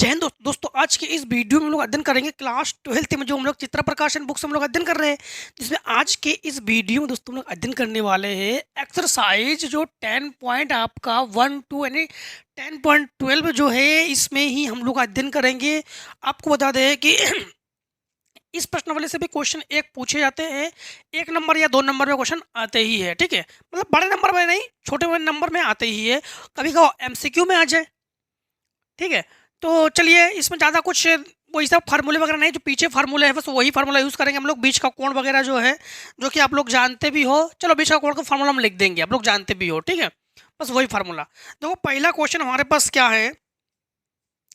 जय हिंद दोस्तों। आज के इस वीडियो में हम लोग अध्ययन करेंगे क्लास 12th में जो हम लोग चित्र प्रकाशन बुक से हम लोग अध्ययन कर रहे हैं, जिसमें आज के इस वीडियो में दोस्तों हम लोग अध्ययन करने वाले हैं एक्सरसाइज जो 10 पॉइंट आपका 1 2 यानी 10.12 जो है इसमें ही हम लोग अध्ययन करेंगे। आपको बता दें कि इस प्रश्नावली से भी क्वेश्चन एक पूछे जाते हैं, 1 नंबर या 2 नंबर में क्वेश्चन आते ही है। ठीक है, मतलब बड़े नंबर में नहीं, छोटे बड़े नंबर में आते ही है, कभी कभी MCQ में आ जाए। ठीक है, तो चलिए इसमें ज़्यादा कुछ वही सब फार्मूले वगैरह नहीं, जो पीछे फार्मूले है बस वही फार्मूला यूज़ करेंगे हम लोग। बीच का कोण वगैरह जो है, जो कि आप लोग जानते भी हो, चलो बीच का कोण का फार्मूला हम लिख देंगे, आप लोग जानते भी हो। ठीक है, बस वही फार्मूला। देखो पहला क्वेश्चन हमारे पास क्या है,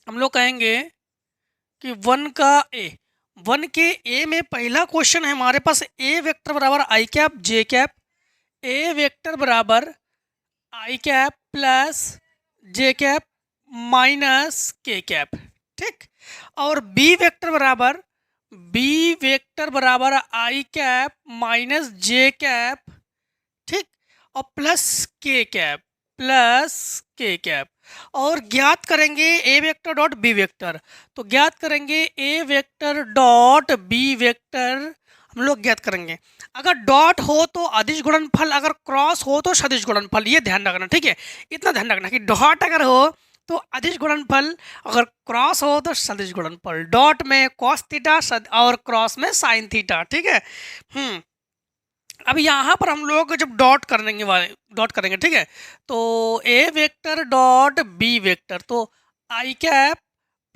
हम लोग कहेंगे कि 1 का ए, 1 के ए में पहला क्वेश्चन है हमारे पास ए वेक्टर बराबर आई कैप जे कैप, ए वेक्टर बराबर आई cap plus J cap minus के कैप। ठीक, और बी वेक्टर बराबर आई कैप माइनस जे कैप। ठीक, और प्लस के कैप और ज्ञात करेंगे ए वेक्टर डॉट बी वेक्टर। तो ज्ञात करेंगे ए वेक्टर डॉट बी वेक्टर, हम लोग ज्ञात करेंगे। अगर डॉट हो तो अदिश गुणनफल, अगर क्रॉस हो तो सदिश गुणनफल, ये ध्यान रखना। ठीक है, इतना ध्यान रखना कि डॉट अगर हो तो अदिश गुणनफल, अगर क्रॉस हो तो सदिश गुणनफल। डॉट में कॉस थीटा और क्रॉस में साइन थीटा। ठीक है, अब यहाँ पर हम लोग जब डॉट करेंगे, ठीक है, तो ए वेक्टर डॉट बी वेक्टर, तो आई कैप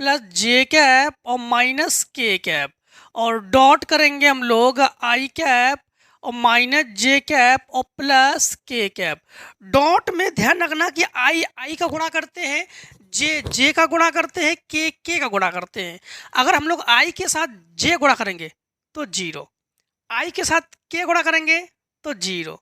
प्लस जे कैप और माइनस के कैप, और डॉट करेंगे हम लोग आई कैप और माइनस जे कैप और प्लस के कैप। डॉट में ध्यान रखना कि आई का गुणा करते हैं, जे का गुणा करते हैं, के का गुणा करते हैं। अगर हम लोग आई के साथ जे गुणा करेंगे तो 0, आई के साथ के गुणा करेंगे तो 0,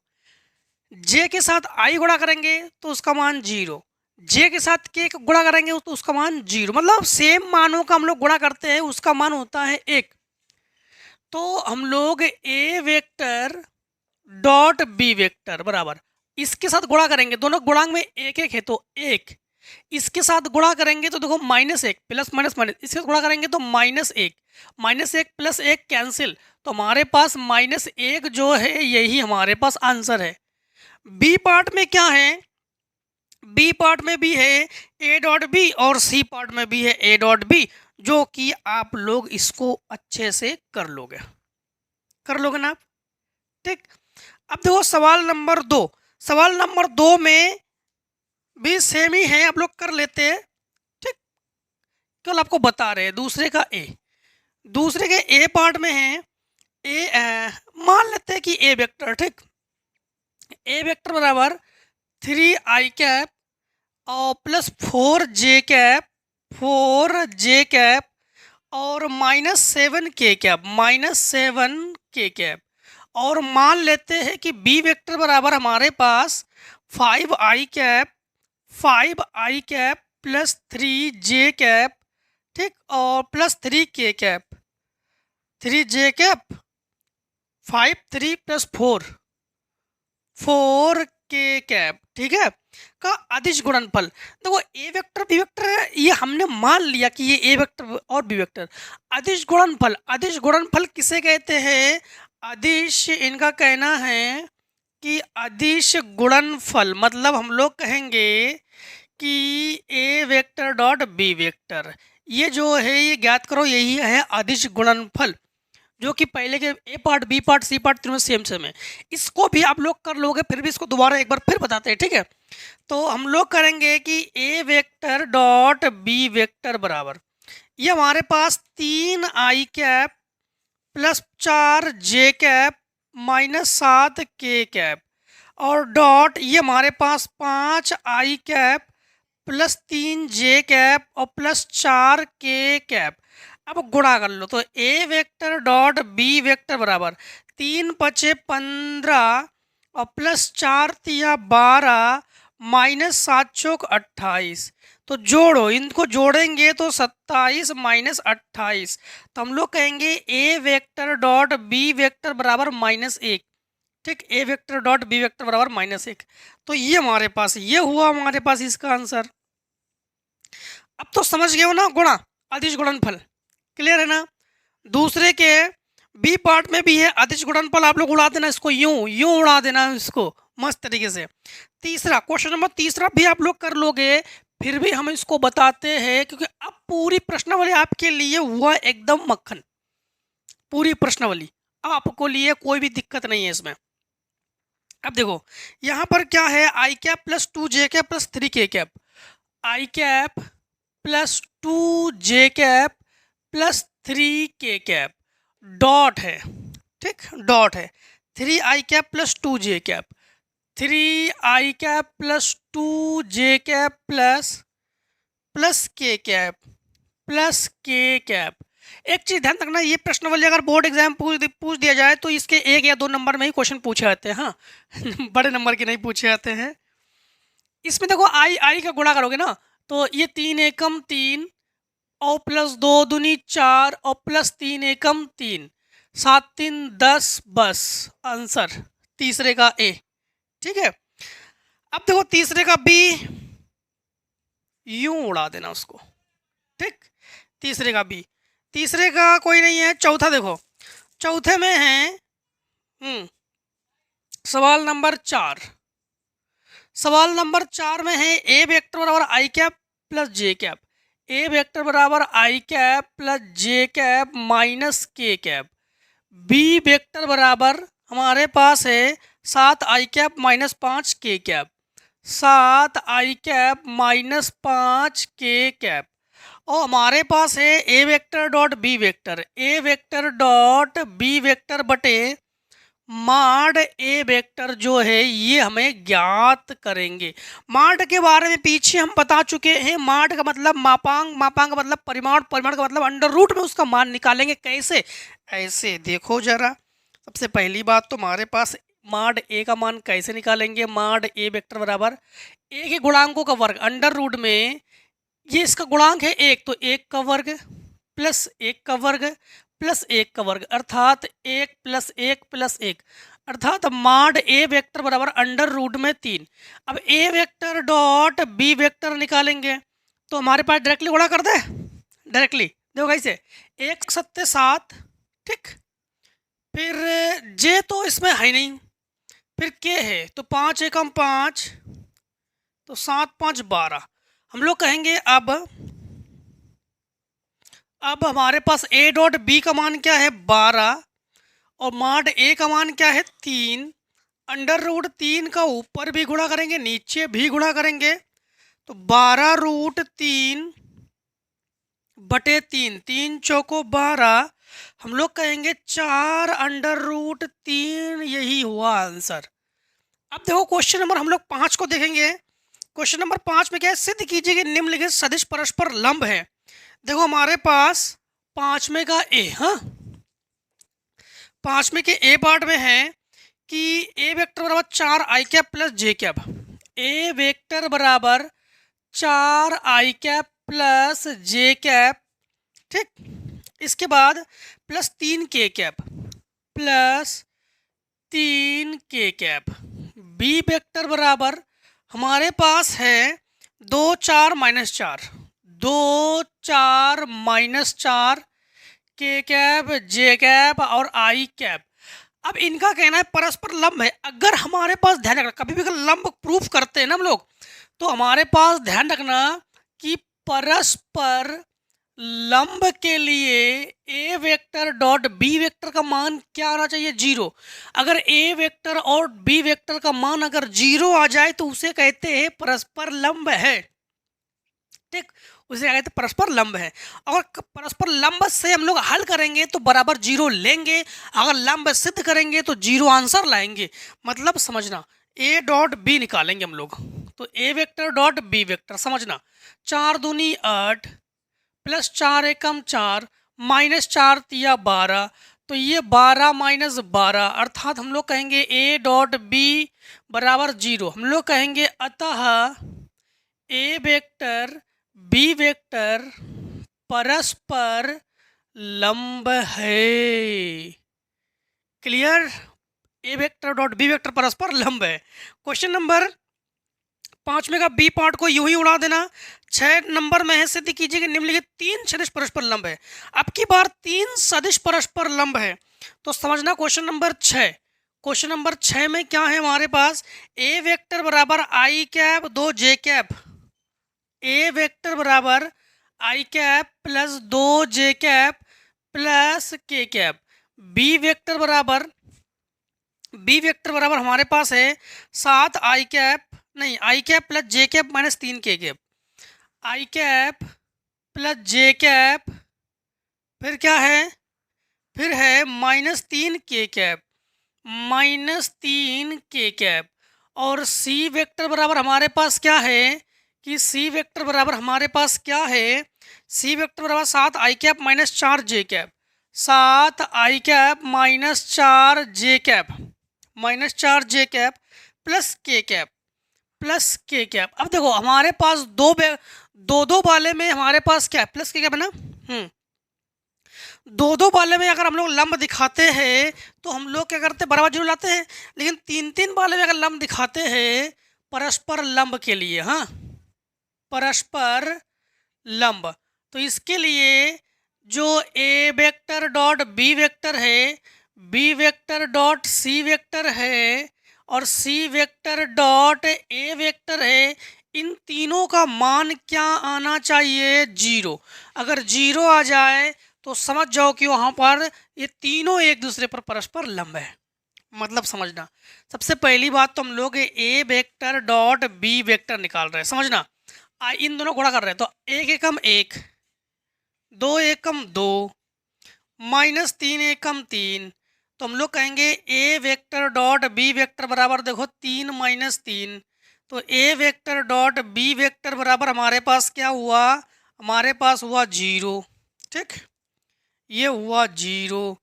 जे के साथ आई गुणा करेंगे तो उसका मान 0, जे के साथ के गुणा करेंगे तो उसका मान 0। मतलब सेम मानों का हम लोग गुणा करते हैं, उसका मान होता है 1। तो हम लोग ए वेक्टर डॉट बी वेक्टर बराबर इसके साथ गुणा करेंगे, दोनों गुणांक में एक एक है तो 1, इसके साथ गुणा करेंगे तो देखो -1 प्लस माइनस माइनस, इसके साथ गुणा करेंगे तो -1 प्लस 1 कैंसिल, तो हमारे पास -1 जो है यही हमारे पास आंसर है। बी पार्ट में क्या है, बी पार्ट में भी है ए डॉट बी और सी पार्ट में भी है ए डॉट बी, जो कि आप लोग इसको अच्छे से कर लोगे ना आप। ठीक, अब देखो सवाल नंबर 2 में भी सेम ही है, आप लोग कर लेते हैं। ठीक, कल आपको बता रहे हैं दूसरे के ए पार्ट में है मान लेते हैं कि ए वेक्टर। ठीक, ए वेक्टर बराबर 3 आई कैप और प्लस 4 जे कैप और -7 के कैप, और मान लेते हैं कि बी वेक्टर बराबर हमारे पास 5 आई कैप प्लस 3 जे कैप। ठीक, और प्लस 3 के cap, 3 J cap 5 3 plus 4 K cap. ठीक है, का अदिश गुणनफल। देखो ए वेक्टर बी वेक्टर ये हमने मान लिया कि ये ए वेक्टर और बी वेक्टर। अदिश गुणनफल किसे कहते हैं, अदिश इनका कहना है कि अदिश गुणनफल मतलब हम लोग कहेंगे कि A vector dot B vector, ये जो है ये ज्ञात करो, यही है अदिश गुणनफल, जो कि पहले के A part B part C part तीनों सेम है। इसको भी आप लोग कर लोगे, फिर भी इसको दोबारा एक बार फिर बताते हैं। ठीक है, तो हम लोग करेंगे कि A vector dot B vector बराबर, ये हमारे पास 3 I cap plus 4 J cap -7 के कैप, और डॉट ये हमारे पास 5 आई कैप प्लस 3 जे कैप और प्लस 4 के कैप। अब गुणा कर लो, तो ए वेक्टर डॉट बी वेक्टर बराबर 3 × 15 और प्लस 4 × 12 -7 × 28, तो जोड़ो, इनको जोड़ेंगे तो 27 -28, तो हम लोग कहेंगे ए वेक्टर डॉट बी वेक्टर बराबर -1। ठीक, ए वेक्टर डॉट बी वेक्टर बराबर -1, तो ये हमारे पास ये हुआ हमारे पास इसका आंसर। अब तो समझ गए हो ना, गुणा अदिश गुणनफल, क्लियर है ना। दूसरे के बी पार्ट में भी है अदिश गुणनफल, आप लोग उड़ा देना इसको, यूं यूं उड़ा देना इसको मस्त तरीके से। तीसरा क्वेश्चन नंबर तीसरा भी आप लोग कर लोगे, फिर भी हम इसको बताते हैं क्योंकि अब पूरी प्रश्नावली आपके लिए हुआ एकदम मक्खन, पूरी प्रश्नावली आपको लिए कोई भी दिक्कत नहीं है इसमें। अब देखो यहाँ पर क्या है, आई कैप प्लस 2 जे कैप प्लस 3 के कैप, आई कैप प्लस 2 जे कैप प्लस 3 के कैप, डॉट है, ठीक, डॉट है, 3 I cap plus 2 J cap, 3 I cap plus 2 J cap plus K cap plus K cap. एक चीज ध्यान रखना, ये प्रश्नावली अगर बोर्ड एग्जाम पूछ दिया जाए तो इसके 1 या 2 नंबर में ही क्वेश्चन पूछे जाते हैं, हाँ बड़े नंबर के नहीं पूछे जाते हैं। इसमें देखो आई आई का गुणा करोगे ना तो ये 3 एकम 3 और प्लस 2 दूनी 4 और प्लस 3 एकम 3, 7 3 10, बस आंसर तीसरे का ए, ठीक है। अब देखो तीसरे का बी, यूं उड़ा देना उसको, ठीक, तीसरे का बी, तीसरे का कोई नहीं है। चौथा देखो, चौथे में है सवाल नंबर 4, सवाल नंबर 4 में है ए वेक्टर बराबर आई कैप प्लस जे कैप, ए वेक्टर बराबर आई cap plus J cap minus के कैप, बी वेक्टर बराबर हमारे पास है 7 आई कैप माइनस 5 के कैप, 7 आई कैप माइनस 5 के कैप, और हमारे पास है ए वेक्टर डॉट बी वेक्टर, ए वेक्टर डॉट बी वेक्टर बटे माड ए वेक्टर जो है ये हमें ज्ञात करेंगे। माड के बारे में पीछे हम बता चुके हैं, माड का मतलब मापांक, मापांक का मतलब परिमाण, परिमाण का मतलब अंडर रूट में उसका मान निकालेंगे। कैसे? ऐसे देखो जरा, सबसे पहली बात तो हमारे पास माड ए का मान कैसे निकालेंगे, माड ए वेक्टर बराबर ए के गुणांकों का वर्ग अंडर रूट में, ये इसका गुणांक है 1 तो 1 का वर्ग प्लस 1 का वर्ग प्लस 1 का वर्ग, अर्थात 1 प्लस 1 प्लस 1, अर्थात माड ए वेक्टर बराबर अंडर रूट में 3। अब ए वेक्टर डॉट बी वेक्टर निकालेंगे तो हमारे पास डायरेक्टली गुणा कर दे, डायरेक्टली देखो कैसे, 1 7 7, ठीक, फिर जे तो इसमें है नहीं, फिर के है तो 5 एकम 5 तो 7 5 12। हम लोग कहेंगे अब हमारे पास ए डॉट बी का मान क्या है 12 और माड ए का मान क्या है 3, अंडर रूट 3 का ऊपर भी गुणा करेंगे नीचे भी गुणा करेंगे तो 12 रूट 3 बटे 3, 3 चौको 12, हम लोग कहेंगे 4 अंडर रूट 3, यही हुआ आंसर। अब देखो क्वेश्चन नंबर हम लोग 5 को देखेंगे। क्वेश्चन नंबर 5 में क्या है, सिद्ध कीजिए कि निम्नलिखित सदिश परस्पर लंब है। देखो हमारे पास 5 में का ए, हाँ 5 में के ए पार्ट में है कि ए वेक्टर बराबर 4 आई कैप प्लस जे कैप, ए वेक्टर बराबर 4 आई कैप प्लस जे कैप, ठीक, इसके बाद प्लस 3 के कैप प्लस 3 के कैप, बी वेक्टर बराबर हमारे पास है 2 4 माइनस 4, 2 4 माइनस 4 के कैप जे कैप और आई कैप। अब इनका कहना है परस्पर लंब है। अगर हमारे पास ध्यान रखना, कभी भी अगर लंब प्रूफ करते हैं ना हम लोग, तो हमारे पास ध्यान रखना कि परस्पर लंब के लिए ए वेक्टर डॉट बी वेक्टर का मान क्या आना चाहिए 0। अगर ए वेक्टर और बी वेक्टर का मान अगर 0 आ जाए तो उसे कहते हैं परस्पर लंब है, ठीक, उसे क्या कहते हैं परस्पर लंब है। अगर परस्पर लंब से हम लोग हल करेंगे तो बराबर 0 लेंगे, अगर लंब सिद्ध करेंगे तो 0 आंसर लाएंगे। मतलब समझना, ए डॉट बी निकालेंगे हम लोग तो ए वेक्टर डॉट बी वेक्टर, समझना 4 दूनी 8 प्लस 4 एकम 4 माइनस 4 तिया 12, तो ये 12 माइनस 12, अर्थात हम लोग कहेंगे ए डॉट बी बराबर 0। हम लोग कहेंगे अतः ए वेक्टर बी वेक्टर परस्पर लंब है। क्लियर? ए वेक्टर डॉट बी वेक्टर परस्पर लंब है। क्वेश्चन नंबर 5 में का बी पार्ट को यूं ही उड़ा देना। 6 नंबर में है, सिद्ध कीजिए कि निम्नलिखित 3 सदिश परस्पर लंब है। अब की बार 3 सदिश परस्पर लंब है तो समझना क्वेश्चन नंबर 6। क्वेश्चन नंबर 6 में क्या है हमारे पास, ए वेक्टर बराबर आई कैप 2 जे कैप, ए वेक्टर बराबर आई कैप प्लस 2 जे cap plus K cap, B vector बराबर हमारे पास है 7 आई कैप, नहीं आई cap plus J cap minus 3 के कैप, आई कैप प्लस जे कैप, फिर क्या है, फिर है माइनस 3 के कैप, माइनस 3 के कैप। और सी वेक्टर बराबर हमारे पास क्या है कि सी वेक्टर बराबर हमारे पास क्या है, सी वेक्टर बराबर 7 आई कैप माइनस 4 जे कैप, 7 आई cap minus 4 J cap, minus 4 J cap plus K cap, plus K cap. अब देखो हमारे पास दो वाले में हमारे पास क्या है, प्लस के कैप है ना। दो वाले में अगर हम लोग लंब दिखाते हैं तो हम लोग क्या करते हैं, बराबर जरूर लाते हैं, लेकिन 3 वाले में अगर लंब दिखाते हैं परस्पर लंब के लिए, हाँ परस्पर लंब, तो इसके लिए जो A vector dot B vector है, B vector dot C vector है और C vector dot A vector है, इन तीनों का मान क्या आना चाहिए, 0। अगर 0 आ जाए तो समझ जाओ कि वहाँ पर ये तीनों एक दूसरे पर परस्पर लंब है। मतलब समझना, सबसे पहली बात तो हम लोग ए वेक्टर डॉट बी वेक्टर निकाल रहे हैं, समझना इन दोनों गुणा कर रहे हैं तो 1 एकम 1, 2 एकम 2, माइनस 3 एकम 3, तो हम लोग कहेंगे ए वेक्टर डॉट बी वेक्टर बराबर देखो 3 माइनस 3, तो ए वेक्टर डॉट बी वेक्टर बराबर हमारे पास क्या हुआ, हमारे पास हुआ 0, ठीक, ये हुआ 0।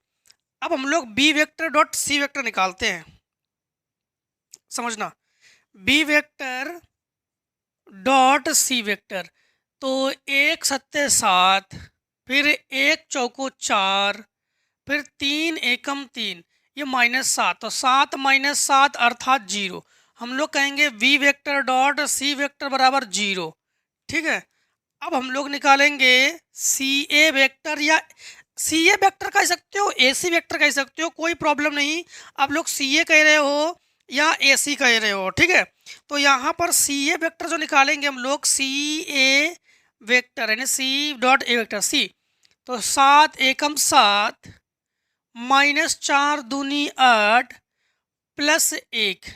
अब हम लोग B vector dot C vector निकालते हैं, समझना B vector dot C vector, तो 1 सत्ते 7, फिर 1 चौको 4, फिर 3 एकम 3, ये माइनस 7, तो 7 माइनस 7 अर्थात 0। हम लोग कहेंगे V vector dot C vector बराबर 0, ठीक है। अब हम लोग निकालेंगे सी ए वेक्टर, या सी ए वेक्टर कह सकते हो, ए सी वेक्टर कह सकते हो, कोई प्रॉब्लम नहीं। आप लोग सी ए कह रहे हो या ए सी कह रहे हो, ठीक है। तो यहाँ पर सी ए वेक्टर जो निकालेंगे हम लोग, सी ए वेक्टर यानी C dot A vector C, तो 7 एकम 7 माइनस 4 दूनी 8 प्लस 1,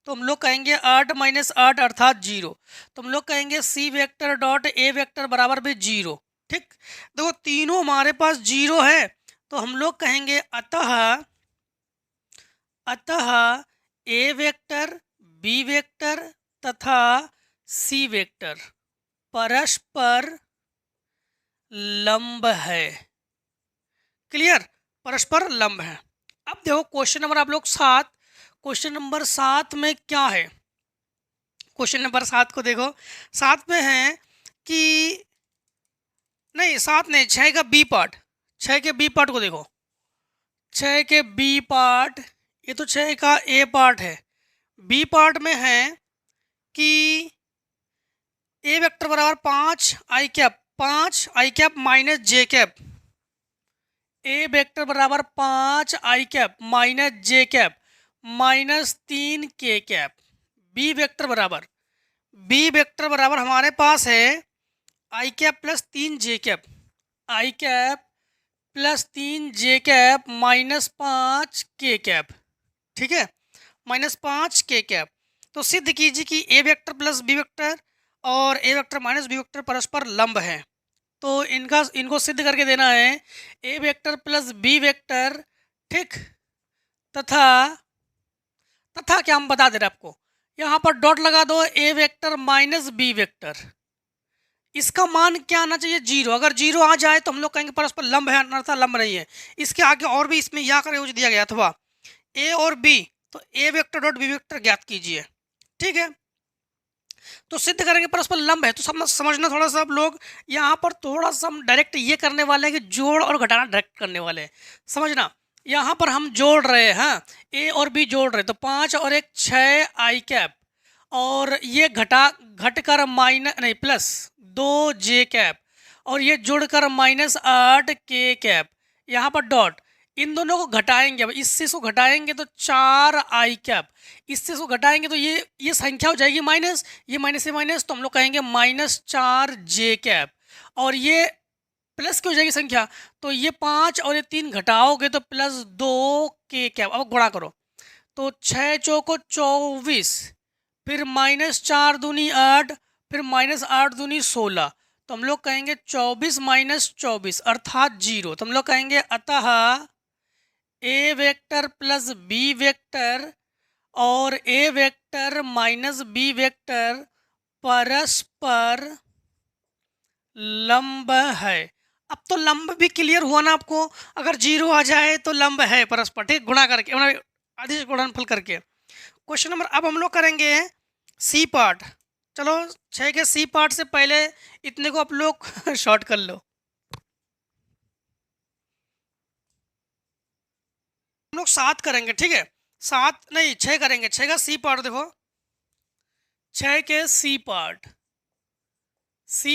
तो हम लोग कहेंगे 8 माइनस 8 अर्थात 0, तो हम लोग कहेंगे सी वेक्टर डॉट ए वेक्टर बराबर भी 0, ठीक। देखो तीनों हमारे पास 0 है तो हम लोग कहेंगे अतः ए वेक्टर बी वेक्टर तथा सी वेक्टर परस्पर लंब है। क्लियर, परस्पर लंब है। अब देखो क्वेश्चन नंबर आप लोग 7, क्वेश्चन नंबर 7 में क्या है, क्वेश्चन नंबर 7 को देखो, 7 में है कि नहीं 7 नहीं 6 का बी पार्ट, 6 के बी पार्ट को देखो, 6 के बी पार्ट, ये तो 6 का ए पार्ट है, बी पार्ट में है कि ए वेक्टर बराबर 5 आई कैप माइनस जे कैप, ए वेक्टर बराबर 5 आई cap minus J cap minus 3 के कैप, बी वेक्टर बराबर हमारे पास है आई कैप प्लस 3 जे कैप, आई cap plus 3 J cap minus 5 K cap, ठीक है, माइनस 5 के कैप। तो सिद्ध कीजिए कि A vector plus B vector और ए वेक्टर माइनस बी वेक्टर परस्पर लंब है। तो इनको सिद्ध करके देना है, ए वेक्टर प्लस बी वेक्टर, ठीक, तथा क्या हम बता दे रहे आपको, यहाँ पर डॉट लगा दो, ए वेक्टर माइनस बी वेक्टर, इसका मान क्या आना चाहिए, 0। अगर 0 आ जाए तो हम लोग कहेंगे परस्पर लंब है, अन्यथा लंब नहीं है। इसके आगे और भी इसमें या कर यूज दिया गया, अथवा ए और बी, तो ए वेक्टर डॉट बी वेक्टर ज्ञात कीजिए, ठीक है। तो सिद्ध करेंगे परस्पर लंब है। तो समझना थोड़ा सा आप लोग, यहाँ पर थोड़ा सा हम डायरेक्ट ये करने वाले हैं कि जोड़ और घटाना डायरेक्ट करने वाले हैं, समझना। यहाँ पर हम जोड़ रहे हैं, ए और बी जोड़ रहे, तो 5 और 1 6 आई कैप और ये घट कर माइनस नहीं प्लस 2 j कैप, और ये जुड़कर -8 k कैप। यहाँ पर डॉट, इन दोनों को घटाएंगे, अब इससे इसको घटाएंगे तो 4 i कैप, इससे इसको घटाएंगे तो ये संख्या हो जाएगी माइनस, ये माइनस से माइनस, तो हम लोग कहेंगे -4 j कैप। और ये प्लस की हो जाएगी संख्या, तो ये 5 और ये 3 घटाओगे तो +2 k कैप। अब गुणा करो तो 6 चौको 24, फिर -4 दूनी 8, फिर -8 दूनी 16, तो हम लोग कहेंगे 24 - 24 अर्थात 0। तो हम लोग कहेंगे अतः ए वेक्टर प्लस बी वेक्टर और ए वेक्टर माइनस बी वेक्टर परस्पर लंब है। अब तो लंब भी क्लियर हुआ ना आपको, अगर 0 आ जाए तो लंब है परस्पर, ठीक, गुणा करके मतलब अदिश गुणनफल करके। क्वेश्चन नंबर अब हम लोग करेंगे सी पार्ट। चलो 6 के सी पार्ट से पहले इतने को आप लोग शॉर्ट कर लो। हम लोग 7 करेंगे, ठीक है, 7 नहीं 6 करेंगे। 6 का सी पार्ट देखो, 6 के सी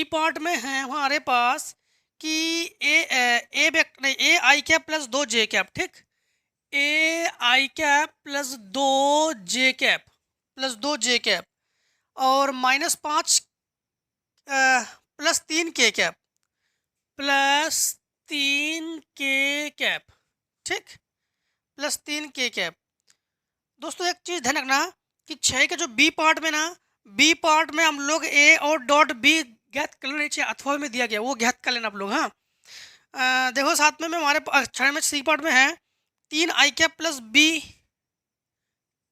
पार्ट में है हमारे पास कि ए वेक्टर नहीं A I cap plus 2 j cap, ठीक, A I cap plus 2 j cap plus 2 j cap और -5 +3 k cap plus 3 k cap, ठीक, +3 k कैप। दोस्तों एक चीज़ ध्यान रखना कि 6 के जो बी पार्ट में ना, बी पार्ट में हम लोग ए और डॉट बी ज्ञात कर लेना चाहिए, अथवा में दिया गया वो ज्ञात कर लेना आप लोग। हाँ देखो साथ में हमारे 6 में सी पार्ट में है 3 i cap plus B,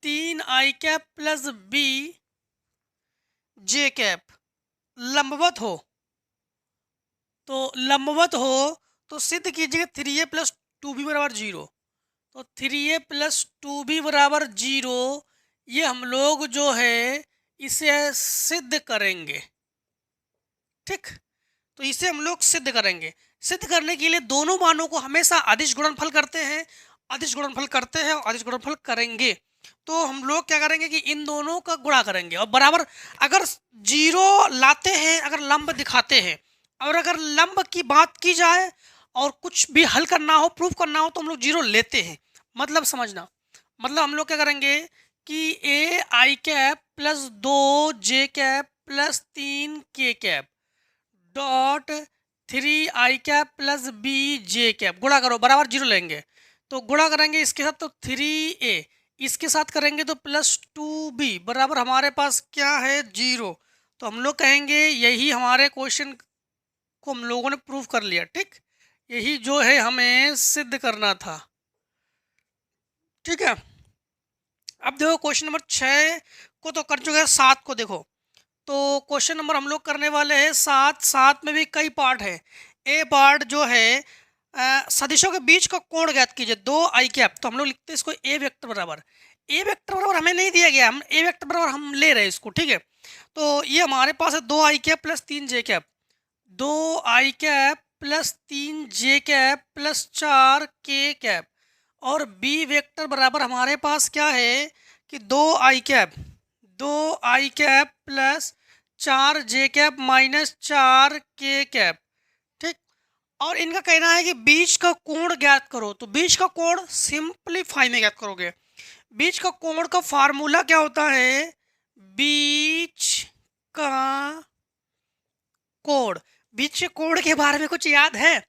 3 i cap plus B j cap लंबवत हो, तो सिद्ध कीजिएगा 3a प्लस 2b बराबर 0। तो 3a प्लस 2b बराबर 0, ये हम लोग जो है इसे सिद्ध करेंगे, ठीक, तो इसे हम लोग सिद्ध करेंगे। सिद्ध करने के लिए दोनों मानों को हमेशा अदिश गुणनफल करते हैं, अदिश गुणनफल करते हैं और अदिश गुणनफल करेंगे। तो हम लोग क्या करेंगे कि इन दोनों का गुणा करेंगे और बराबर, अगर 0 लाते हैं, अगर लंब दिखाते हैं, और अगर लंब की बात की जाए और कुछ भी हल करना हो, प्रूफ करना हो, तो हम लोग 0 लेते हैं। मतलब समझना, मतलब हम लोग क्या करेंगे कि A I cap plus 2 j cap plus 3 k cap dot 3 i cap plus B j cap गुणा करो, बराबर 0 लेंगे। तो गुणा करेंगे इसके साथ तो 3a, इसके साथ करेंगे तो +2b बराबर हमारे पास क्या है 0। तो हम लोग कहेंगे यही हमारे क्वेश्चन को हम लोगों ने प्रूव कर लिया, ठीक, यही जो है हमें सिद्ध करना था, ठीक है। अब देखो क्वेश्चन नंबर 6 को तो कर चुके हैं, 7 को देखो। तो क्वेश्चन नंबर हम लोग करने वाले हैं 7 में भी कई पार्ट है। ए पार्ट जो है सदिशों के बीच का कोण ज्ञात कीजिए 2 i कैप। तो हम लोग लिखते हैं इसको ए वेक्टर बराबर, ए वेक्टर बराबर हमें नहीं दिया गया, हम ए वेक्टर बराबर हम ले रहे हैं इसको, ठीक है। तो ये हमारे पास है 2 i cap plus 3 j cap, 2 i cap plus 3 j cap plus 4 k cap, और बी वेक्टर बराबर हमारे पास क्या है कि 2 i cap plus 4 j cap minus 4 k cap, ठीक। और इनका कहना है कि बीच का कोण ज्ञात करो। तो बीच का कोण सिंपलीफाई में ज्ञात करोगे। बीच का कोण का फार्मूला क्या होता है, बीच का कोण। बीच के कोण के बारे में कुछ याद है,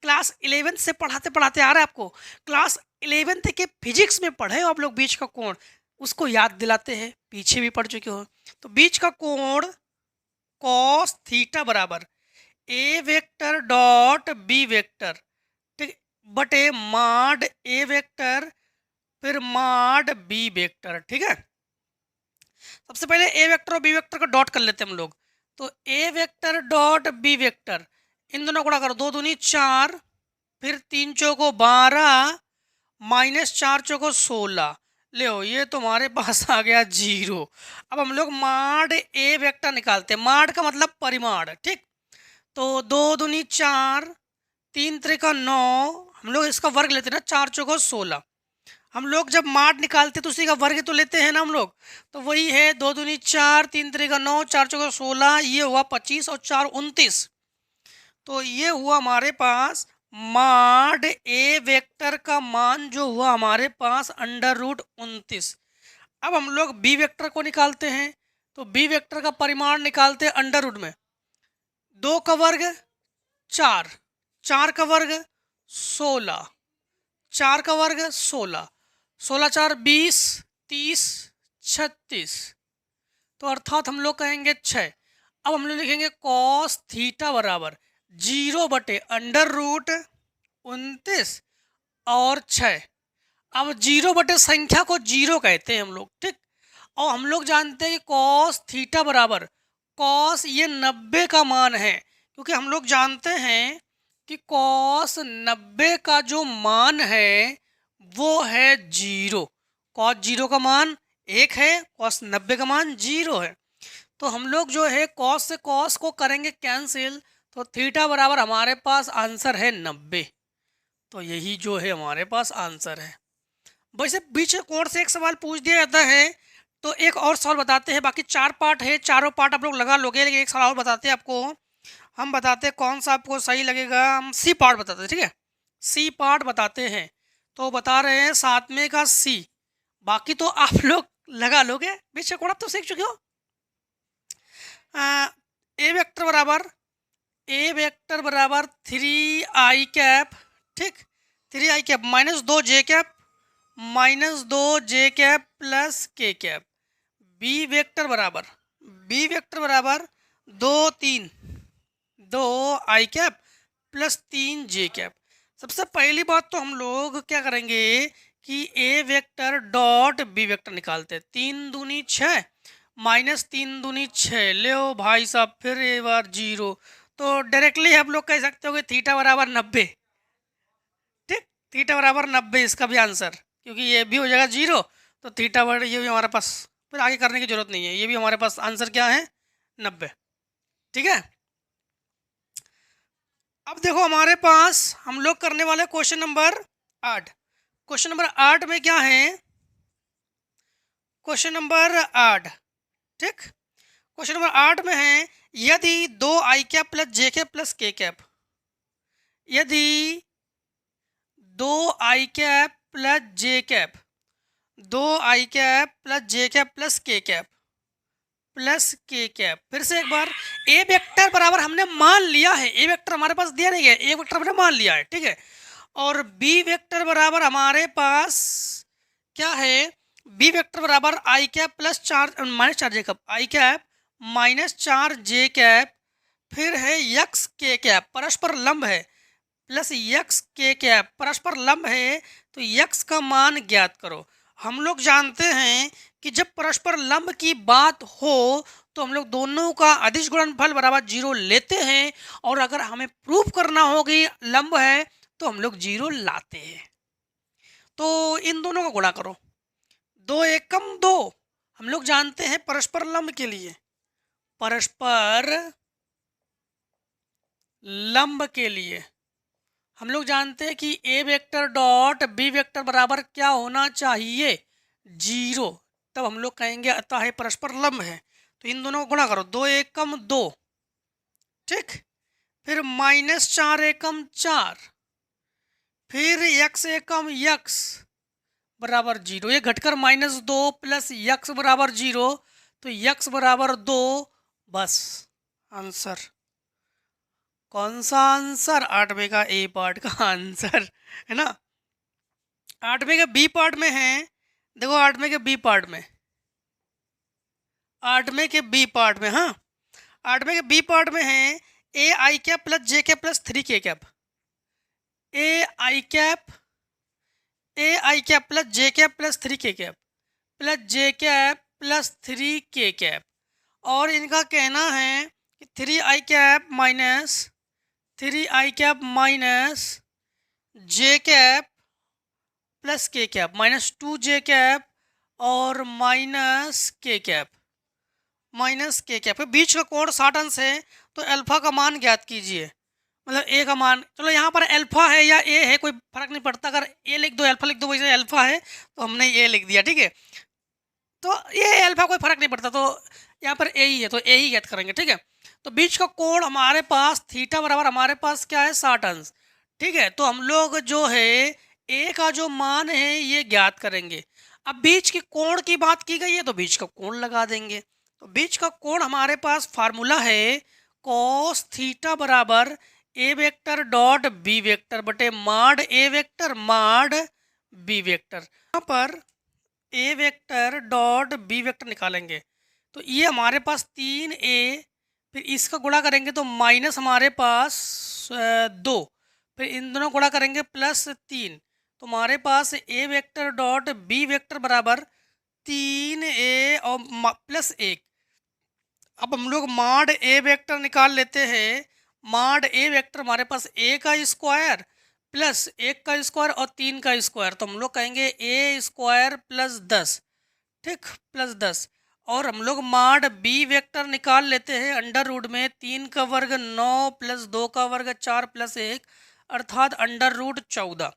क्लास 11 से पढ़ाते पढ़ाते आ रहा है आपको, क्लास 11 के फिजिक्स में पढ़े हो आप लोग बीच का कोण, उसको याद दिलाते हैं, पीछे भी पढ़ चुके हो। तो बीच का कोण कॉस थीटा बराबर ए वेक्टर डॉट बी वेक्टर, ठीक, बटे माड ए वेक्टर फिर माड बी वेक्टर, ठीक है। सबसे पहले ए वेक्टर और बी वेक्टर का डॉट कर लेते हैं हम लोग। तो ए वेक्टर डॉट बी वेक्टर, इन दोनों गुणा करो, 2 दूनी 4, फिर 3 चौको 12 माइनस 4 चौको 16, ले ये तो हमारे पास आ गया 0। अब हम लोग माड ए वेक्टर निकालते हैं, माड का मतलब परिमाण, ठीक। तो 2 दूनी 4, 3 त्रिका 9, हम लोग इसका वर्ग लेते हैं ना, 4 चौको 16। हम लोग जब माड निकालते तो उसी का वर्ग तो लेते हैं ना हम लोग। तो वही है 2 दूनी 4, 3 तिरिका 9, 4 चौका 16, ये हुआ 25 और 4 29। तो ये हुआ हमारे पास माड ए वेक्टर का मान जो हुआ हमारे पास √29। अब हम लोग बी वेक्टर को निकालते हैं। तो बी वेक्टर का परिमाण निकालते हैं अंडर रूट में। 2 का वर्ग 4, 4 का वर्ग 16, 4 का वर्ग 16, 16 4 20, 30, 36। तो अर्थात हम लोग कहेंगे 6। अब हम लोग लिखेंगे कॉस थीटा बराबर 0/√29 और 6। अब 0 संख्या को 0 कहते हैं हम लोग, ठीक। और हम लोग जानते हैं कि कॉस थीटा बराबर कॉस ये 90 का मान है, क्योंकि हम लोग जानते हैं कि कॉस 90 का जो मान है वो है 0। कॉस 0 का मान 1 है, कॉस 90 का मान 0 है। तो हम लोग जो है कॉस से कॉस को करेंगे कैंसिल, तो थीटा बराबर हमारे पास आंसर है 90। तो यही जो है हमारे पास आंसर है। वैसे बीच कोण से एक सवाल पूछ दिया जाता है, तो एक और सवाल बताते हैं। बाकी 4 पार्ट है, चारों पार्ट आप लोग लगा लोगे, लेकिन एक सवाल और बताते हैं आपको। हम बताते हैं कौन सा आपको सही लगेगा। हम सी पार्ट बताते हैं, ठीक है। सी पार्ट बताते हैं। तो बता रहे हैं 7वें का सी। बाकी तो आप लोग लगा लोगे, बीच कोण आप तो सीख चुके हो। ए वेक्टर बराबर 3i कैप, ठीक। 3i cap -2j cap -2j cap plus k cap. B vector बराबर 2 कैप प्लस 3j कैप। सबसे पहली बात तो हम लोग क्या करेंगे कि A vector dot B vector निकालते हैं। 3 दूनी 6 -3 दूनी 6, ले भाई साहब फिर एक बार 0। तो डायरेक्टली आप लोग कह सकते हो कि थीटा बराबर 90, ठीक। थीटा बराबर 90 इसका भी आंसर, क्योंकि ये भी हो जाएगा 0। तो थीटा बराबर ये भी हमारे पास फिर आगे करने की जरूरत नहीं है, ये भी हमारे पास आंसर क्या है 90, ठीक है। अब देखो हमारे पास हम लोग करने वाले क्वेश्चन नंबर 8। क्वेश्चन नंबर 8 में क्या है, क्वेश्चन नंबर 8, ठीक। क्वेश्चन नंबर 8 में है यदि 2i cap plus J cap plus K cap, यदि 2i cap plus J cap, 2i cap plus J cap plus K cap plus K cap. फिर से एक बार, ए वेक्टर बराबर हमने मान लिया है, ए वेक्टर हमारे पास दिया नहीं है, ए वेक्टर हमने मान लिया है, ठीक है। और बी वेक्टर बराबर हमारे पास क्या है, बी वेक्टर बराबर आई कैप प्लस 4 -4j कैप, आई कैप -4j कैप। फिर है यक्स के कैप, परस्पर लंब है, प्लस यक्स के कैप, परस्पर लंब है। तो यक्स का मान ज्ञात करो। हम लोग जानते हैं कि जब परस्पर लंब की बात हो तो हम लोग दोनों का अदिश गुणनफल बराबर 0 लेते हैं, और अगर हमें प्रूफ करना हो कि लंब है तो हम लोग 0 लाते हैं। तो इन दोनों का गुणा करो, 2 एकम 2। हम लोग जानते हैं परस्पर लंब के लिए, परस्पर लंब के लिए हम लोग जानते हैं कि A vector dot B vector बराबर क्या होना चाहिए 0। तब हम लोग कहेंगे अतः है परस्पर लंब है। तो इन दोनों को गुणा करो, 2 एकम 2, ठीक। फिर -4 एकम 4, फिर यक्स एकम यक्स बराबर 0। ये घटकर -2 प्लस यक्स बराबर 0, तो यक्स बराबर 2। बस आंसर। कौन सा आंसर, 8वें का ए पार्ट का आंसर है ना। 8वें के बी पार्ट में है, देखो 8वें के बी पार्ट में, 8वें के बी पार्ट में, हाँ 8वें के बी पार्ट में है A I cap plus J cap plus 3k cap, A I cap plus J cap plus 3k cap plus J cap plus 3k cap. और इनका कहना है कि 3i cap minus 3i cap minus J cap plus K cap -2j cap और -k cap के बीच का कोण 60 अंश है। तो अल्फा का मान ज्ञात कीजिए। मतलब ए का मान, चलो यहाँ पर अल्फा है या ए है कोई फर्क नहीं पड़ता, अगर ए लिख दो अल्फा लिख दो, वैसे अल्फा है तो हमने ए लिख दिया, ठीक है। तो ये अल्फा कोई फर्क नहीं पड़ता, तो यहाँ पर ए ही है तो ए ही ज्ञात करेंगे, ठीक है। तो बीच का कोण हमारे पास थीटा बराबर हमारे पास क्या है 60 अंश, ठीक है। तो हम लोग जो है ए का जो मान है ये ज्ञात करेंगे। अब बीच के कोण की बात की गई है तो बीच का कोण लगा देंगे। तो बीच का कोण हमारे पास फार्मूला है कॉस थीटा बराबर ए वेक्टर डॉट बी वेक्टर बटे माड ए वेक्टर माड बी वेक्टर। यहाँ पर ए वेक्टर डॉट बी वेक्टर निकालेंगे तो ये हमारे पास 3a, फिर इसका गुणा करेंगे तो माइनस हमारे पास 2, फिर इन दोनों गुणा करेंगे +3, तो हमारे पास ए वेक्टर डॉट बी वेक्टर बराबर 3a और +1। अब हम लोग माड ए वेक्टर निकाल लेते हैं। माड ए वेक्टर हमारे पास ए का स्क्वायर प्लस 1 का स्क्वायर और 3 का स्क्वायर, तो हम लोग कहेंगे ए स्क्वायर +10, ठीक, +10। और हम लोग माड बी वेक्टर निकाल लेते हैं अंडर रूट में 3 का वर्ग 9 + 2 का वर्ग 4 + 1 अर्थात अंडर रूट 14।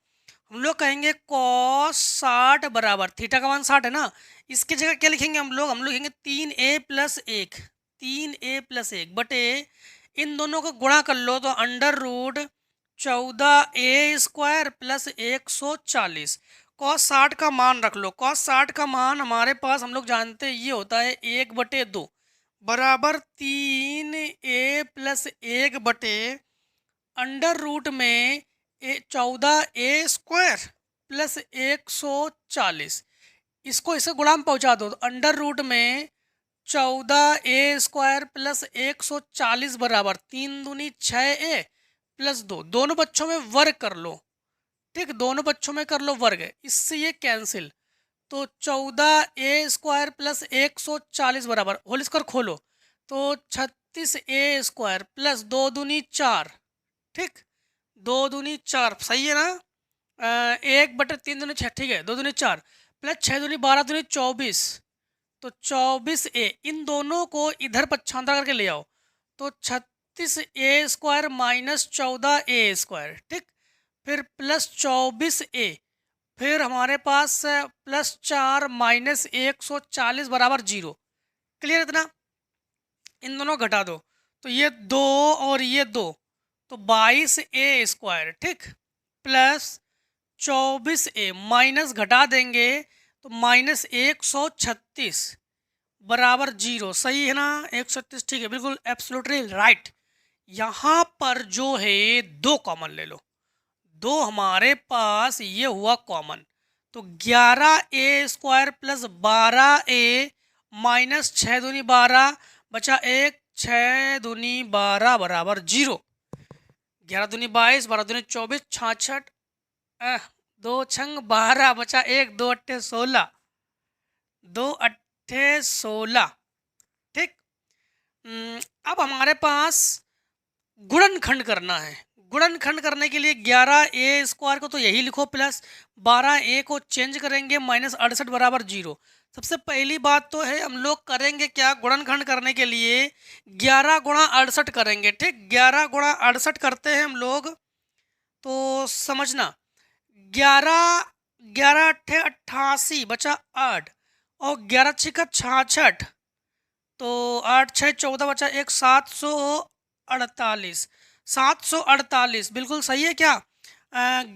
हम लोग कहेंगे cos 60 बराबर थीटा का मान 60 है ना, इसकी जगह क्या लिखेंगे हम लोग लिखेंगे 3a + 1, 3a + 1 बटे इन दोनों को गुणा कर लो तो under root 14a square plus 140। cos 60 का मान रख लो। cos 60 का मान हमारे पास हम लोग जानते हैं ये होता है 1/2 बराबर 3a + 1 बटे अंडर रूट में 14a स्क्वायर प्लस 140। इसको इसे गुणा में पहुंचा दो तो अंडर रूट में 14a स्क्वायर प्लस 140 बराबर 3 दूनी 6a + 2, दोनों बच्चों में वर्ग कर लो, ठीक, दोनों बच्चों में कर लो वर्ग, इससे ये कैंसिल, तो 14a स्क्वायर प्लस 140 बराबर होल स्क्वायर खोलो तो 36a स्क्वायर प्लस 2 दूनी 4, ठीक, 2 दूनी 4 सही है ना, 1/3 दूनी 6, ठीक है, 2 दूनी 4 प्लस 6 दूनी 12 दूनी 24, तो 24a, इन दोनों को इधर पक्षांतर करके ले आओ तो 36a square minus 14a square, ठीक, फिर +24a, फिर हमारे पास +4 माइनस 140 बराबर 0। क्लियर इतना, इन दोनों घटा दो तो ये 2 और ये 2, तो 22a स्क्वायर, ठीक, प्लस 24a माइनस घटा देंगे तो -136 बराबर 0, सही है ना, 136, ठीक है, बिल्कुल एब्सोल्युटली राइट। यहाँ पर जो है 2 कॉमन ले लो, 2 हमारे पास ये हुआ कॉमन, तो 11a square plus 12a minus 6 दूनी 12 बचा 1, 6 दूनी 12 बराबर 0, 11 दूनी 22, 12 दूनी 24, 66, 2 छंग 12 बचा 1, 2 अट्ठे 16, 2 अट्ठे 16, ठीक। अब हमारे पास गुणनखंड करना है। गुणनखंड करने के लिए 11a स्क्वायर को तो यही लिखो प्लस 12a को चेंज करेंगे -68 बराबर 0। सबसे पहली बात तो है हम लोग करेंगे क्या, गुणनखंड करने के लिए 11 गुणा 68 करेंगे, ठीक, 11 गुणा 68 करते हैं हम लोग, तो समझना 11 11 अट्ठे 88 बचा 8 और 11 छिका 66, तो 8 6 14 बचा 1, 748, 748 बिल्कुल सही है क्या,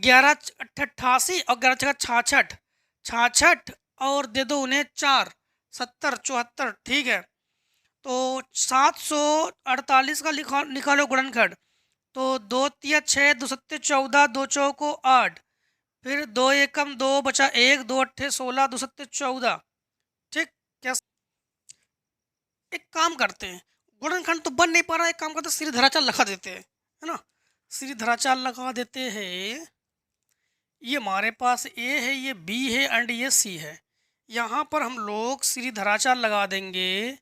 11 अट्ठे 88 और 11 छक्का 66, 66 और दे दो उन्हें 4, 70 74, ठीक है। तो 748 का निकालो गुणनखंड, तो 2 तिया 6, 2 सत्ते 14, 2 चौको 8, फिर 2 एकम 2 बचा 1, 2 अट्ठे 16, 2 सत्ते 14, ठीक। क्या एक काम करते हैं, गुणनखंड तो बन नहीं पा रहा है, एक काम करते हैं सीधी धराचाल लगा देते हैं, है ना, सीधी धराचाल लगा देते हैं। ये हमारे पास ए है, ये बी है एंड ये सी है। यहाँ पर हम लोग सीधी धराचाल लगा देंगे,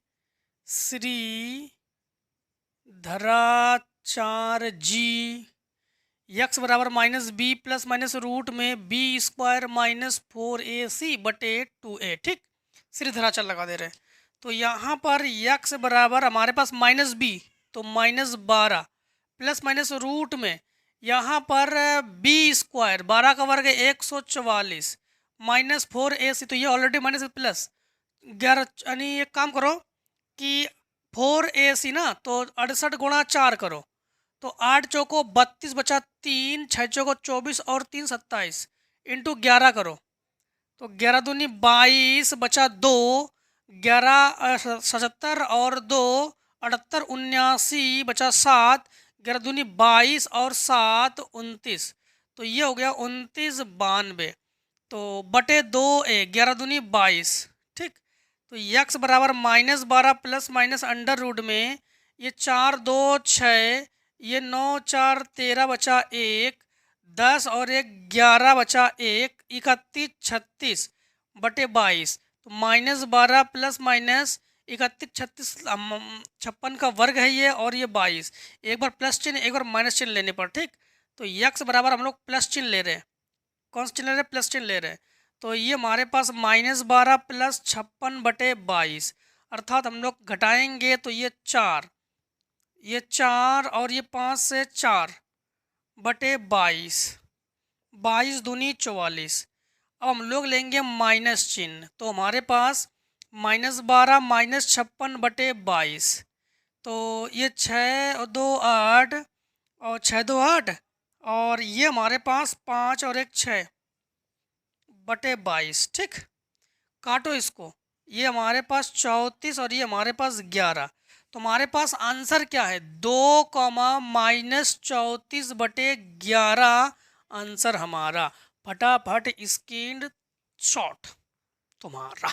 श्री धराचार जी यक्स बराबर -b प्लस माइनस रूट में b स्क्वायर -4ac बटे 2a, ठीक, सीधी धराचाल लगा दे रहे हैं। तो यहाँ पर यक्स बराबर हमारे पास -b तो -12 प्लस माइनस रूट में यहाँ पर बी स्क्वायर 12 का वर्ग है 144 माइनस 4ac, तो ये ऑलरेडी माइनस प्लस 11, यानी एक काम करो कि 4ac ना तो 68 गुणा 4 करो, तो 8 चौको 32 बचा 3, 6 चौको 24 और 3 27 इंटू 11 करो, तो 11 दूनी 22 बचा 2, 11 77 और 2 78 79 बचा 7, 11 दूनी 22 और 7 29, तो ये हो गया 29 92, तो बटे 2a 11 दूनी 22, ठीक। तो यक्स बराबर -12 प्लस माइनस अंडर रूट में ये 4 2 6, ये 9 4 13 बचा 1, 10 और 1 11 बचा 1, 31 36 बटे 22, तो -12 प्लस माइनस 31 36 56 का वर्ग है ये, और ये 22, एक बार प्लस चिन्ह एक बार माइनस चिन्ह लेने पर, ठीक। तो यक्स बराबर हम लोग प्लस चिन्ह ले रहे हैं, कौन सा चिन्ह ले रहे हैं, प्लस चिन्ह ले रहे हैं, तो ये हमारे पास -12 प्लस 56 बटे 22, अर्थात हम लोग घटाएंगे तो ये 4 और ये 5 से 4 बटे 22, 22 दूनी 44। अब हम लोग लेंगे माइनस चिन्ह, तो हमारे पास -12 माइनस 56 बटे 22, तो ये 6 और 2 8 और 6 2 8, और ये हमारे पास 5 और 1 6 बटे 22, ठीक। काटो इसको, ये हमारे पास 34 और ये हमारे पास 11, तो हमारे पास आंसर क्या है 2 -34 बटे 11 आंसर हमारा। फटाफट स्क्रीन शॉट तुम्हारा।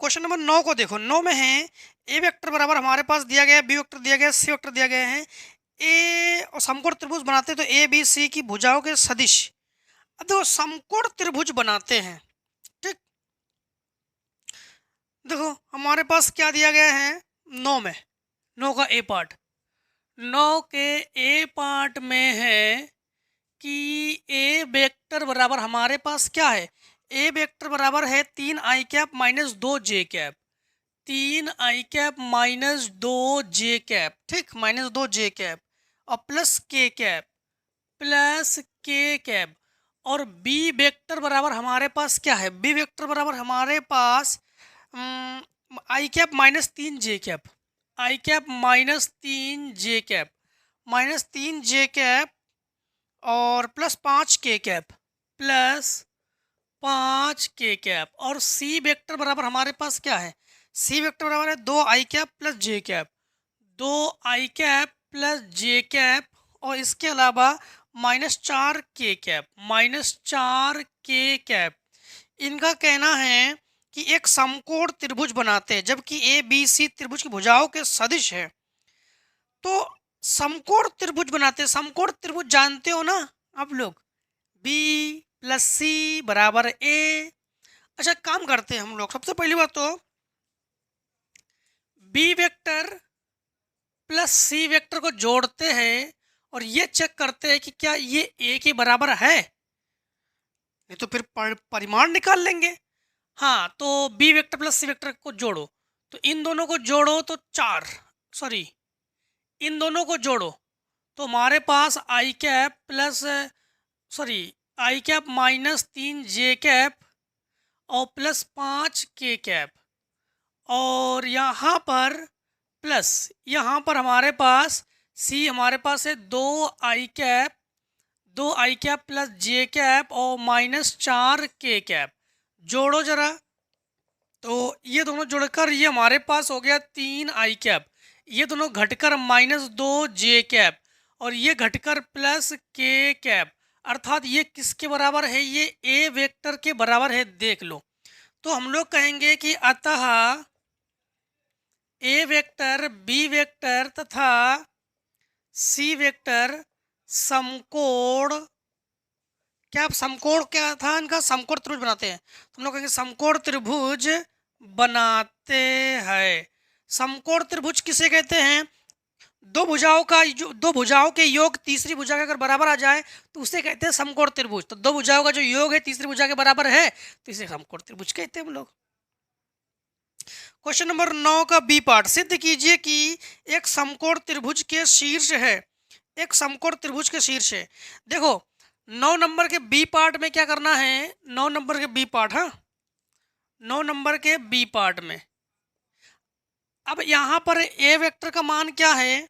क्वेश्चन नंबर 9 को देखो, 9 में है ए वेक्टर बराबर हमारे पास दिया गया है, बी वेक्टर दिया गया है, सी वेक्टर दिया गया है। ए और समकोण त्रिभुज बनाते हैं तो ए बी सी की भुजाओं के सदिश। अब देखो समकोण त्रिभुज बनाते हैं, ठीक। देखो हमारे पास क्या दिया गया है 9 में, 9 का ए पार्ट, 9 के ए पार्ट में है कि ए वेक्टर बराबर हमारे पास क्या है, ए वेक्टर बराबर है 3 I cap minus 2 J cap, 3 I cap minus 2 J cap, ठीक, माइनस 2 जे कैप और plus K cap, plus K cap. और बी वेक्टर बराबर हमारे पास क्या है, बी वेक्टर बराबर हमारे पास I cap minus 3 J cap, I cap minus 3 J cap, minus 3 J cap और plus 5 K cap, plus 5 K cap. और सी वेक्टर बराबर हमारे पास क्या है, सी वेक्टर बराबर है 2 आई कैप प्लस जे कैप, 2 आई कैप प्लस जे कैप, और इसके अलावा -4 के कैप, -4 के कैप। इनका कहना है कि एक समकोण त्रिभुज बनाते हैं, जबकि ए बी सी त्रिभुज की भुजाओं के सदिश है। तो समकोण त्रिभुज बनाते हैं, समकोण त्रिभुज जानते हो ना आप लोग, बी प्लस सी बराबर ए। अच्छा काम करते हैं हम लोग, सबसे पहली बात तो B vector plus C vector को जोड़ते हैं और ये चेक करते हैं कि क्या ये ए के बराबर है, नहीं तो फिर परिमाण निकाल लेंगे। हाँ, तो B vector plus C vector को जोड़ो, तो इन दोनों को जोड़ो तो 4, सॉरी इन दोनों को जोड़ो तो हमारे पास I cap plus, sorry I cap minus 3 J cap और प्लस 5 के कैप, और यहाँ पर प्लस, यहाँ पर हमारे पास सी हमारे पास है 2 आई कैप, 2 आई कैप प्लस जे कैप और -4 के कैप। जोड़ो जरा, तो ये दोनों जोड़कर ये हमारे पास हो गया 3 आई कैप, ये दोनों घटकर -2 जे कैप और ये घटकर प्लस के कैप, अर्थात ये किसके बराबर है, ये ए वेक्टर के बराबर है। देख लो, तो हम लोग कहेंगे कि अतः ए वेक्टर बी वेक्टर तथा सी वेक्टर समकोण, क्या समकोण क्या था इनका, समकोण त्रिभुज बनाते हैं, तो हम लोग कहेंगे समकोण त्रिभुज बनाते हैं। समकोण त्रिभुज किसे कहते हैं, दो भुजाओं के योग तीसरी भुजा के अगर बराबर आ जाए तो उसे कहते हैं समकोण त्रिभुज। तो दो भुजाओं का जो योग है तीसरी भुजा के बराबर है तो इसे समकोण त्रिभुज कहते हैं हम लोग। क्वेश्चन नंबर 9 का बी पार्ट, सिद्ध कीजिए कि एक समकोण त्रिभुज के शीर्ष है, एक समकोण त्रिभुज के शीर्ष है। देखो 9 नंबर के बी पार्ट में क्या करना है, 9 नंबर के बी पार्ट, हाँ 9 नंबर के बी पार्ट में अब यहाँ पर ए वेक्टर का मान क्या है,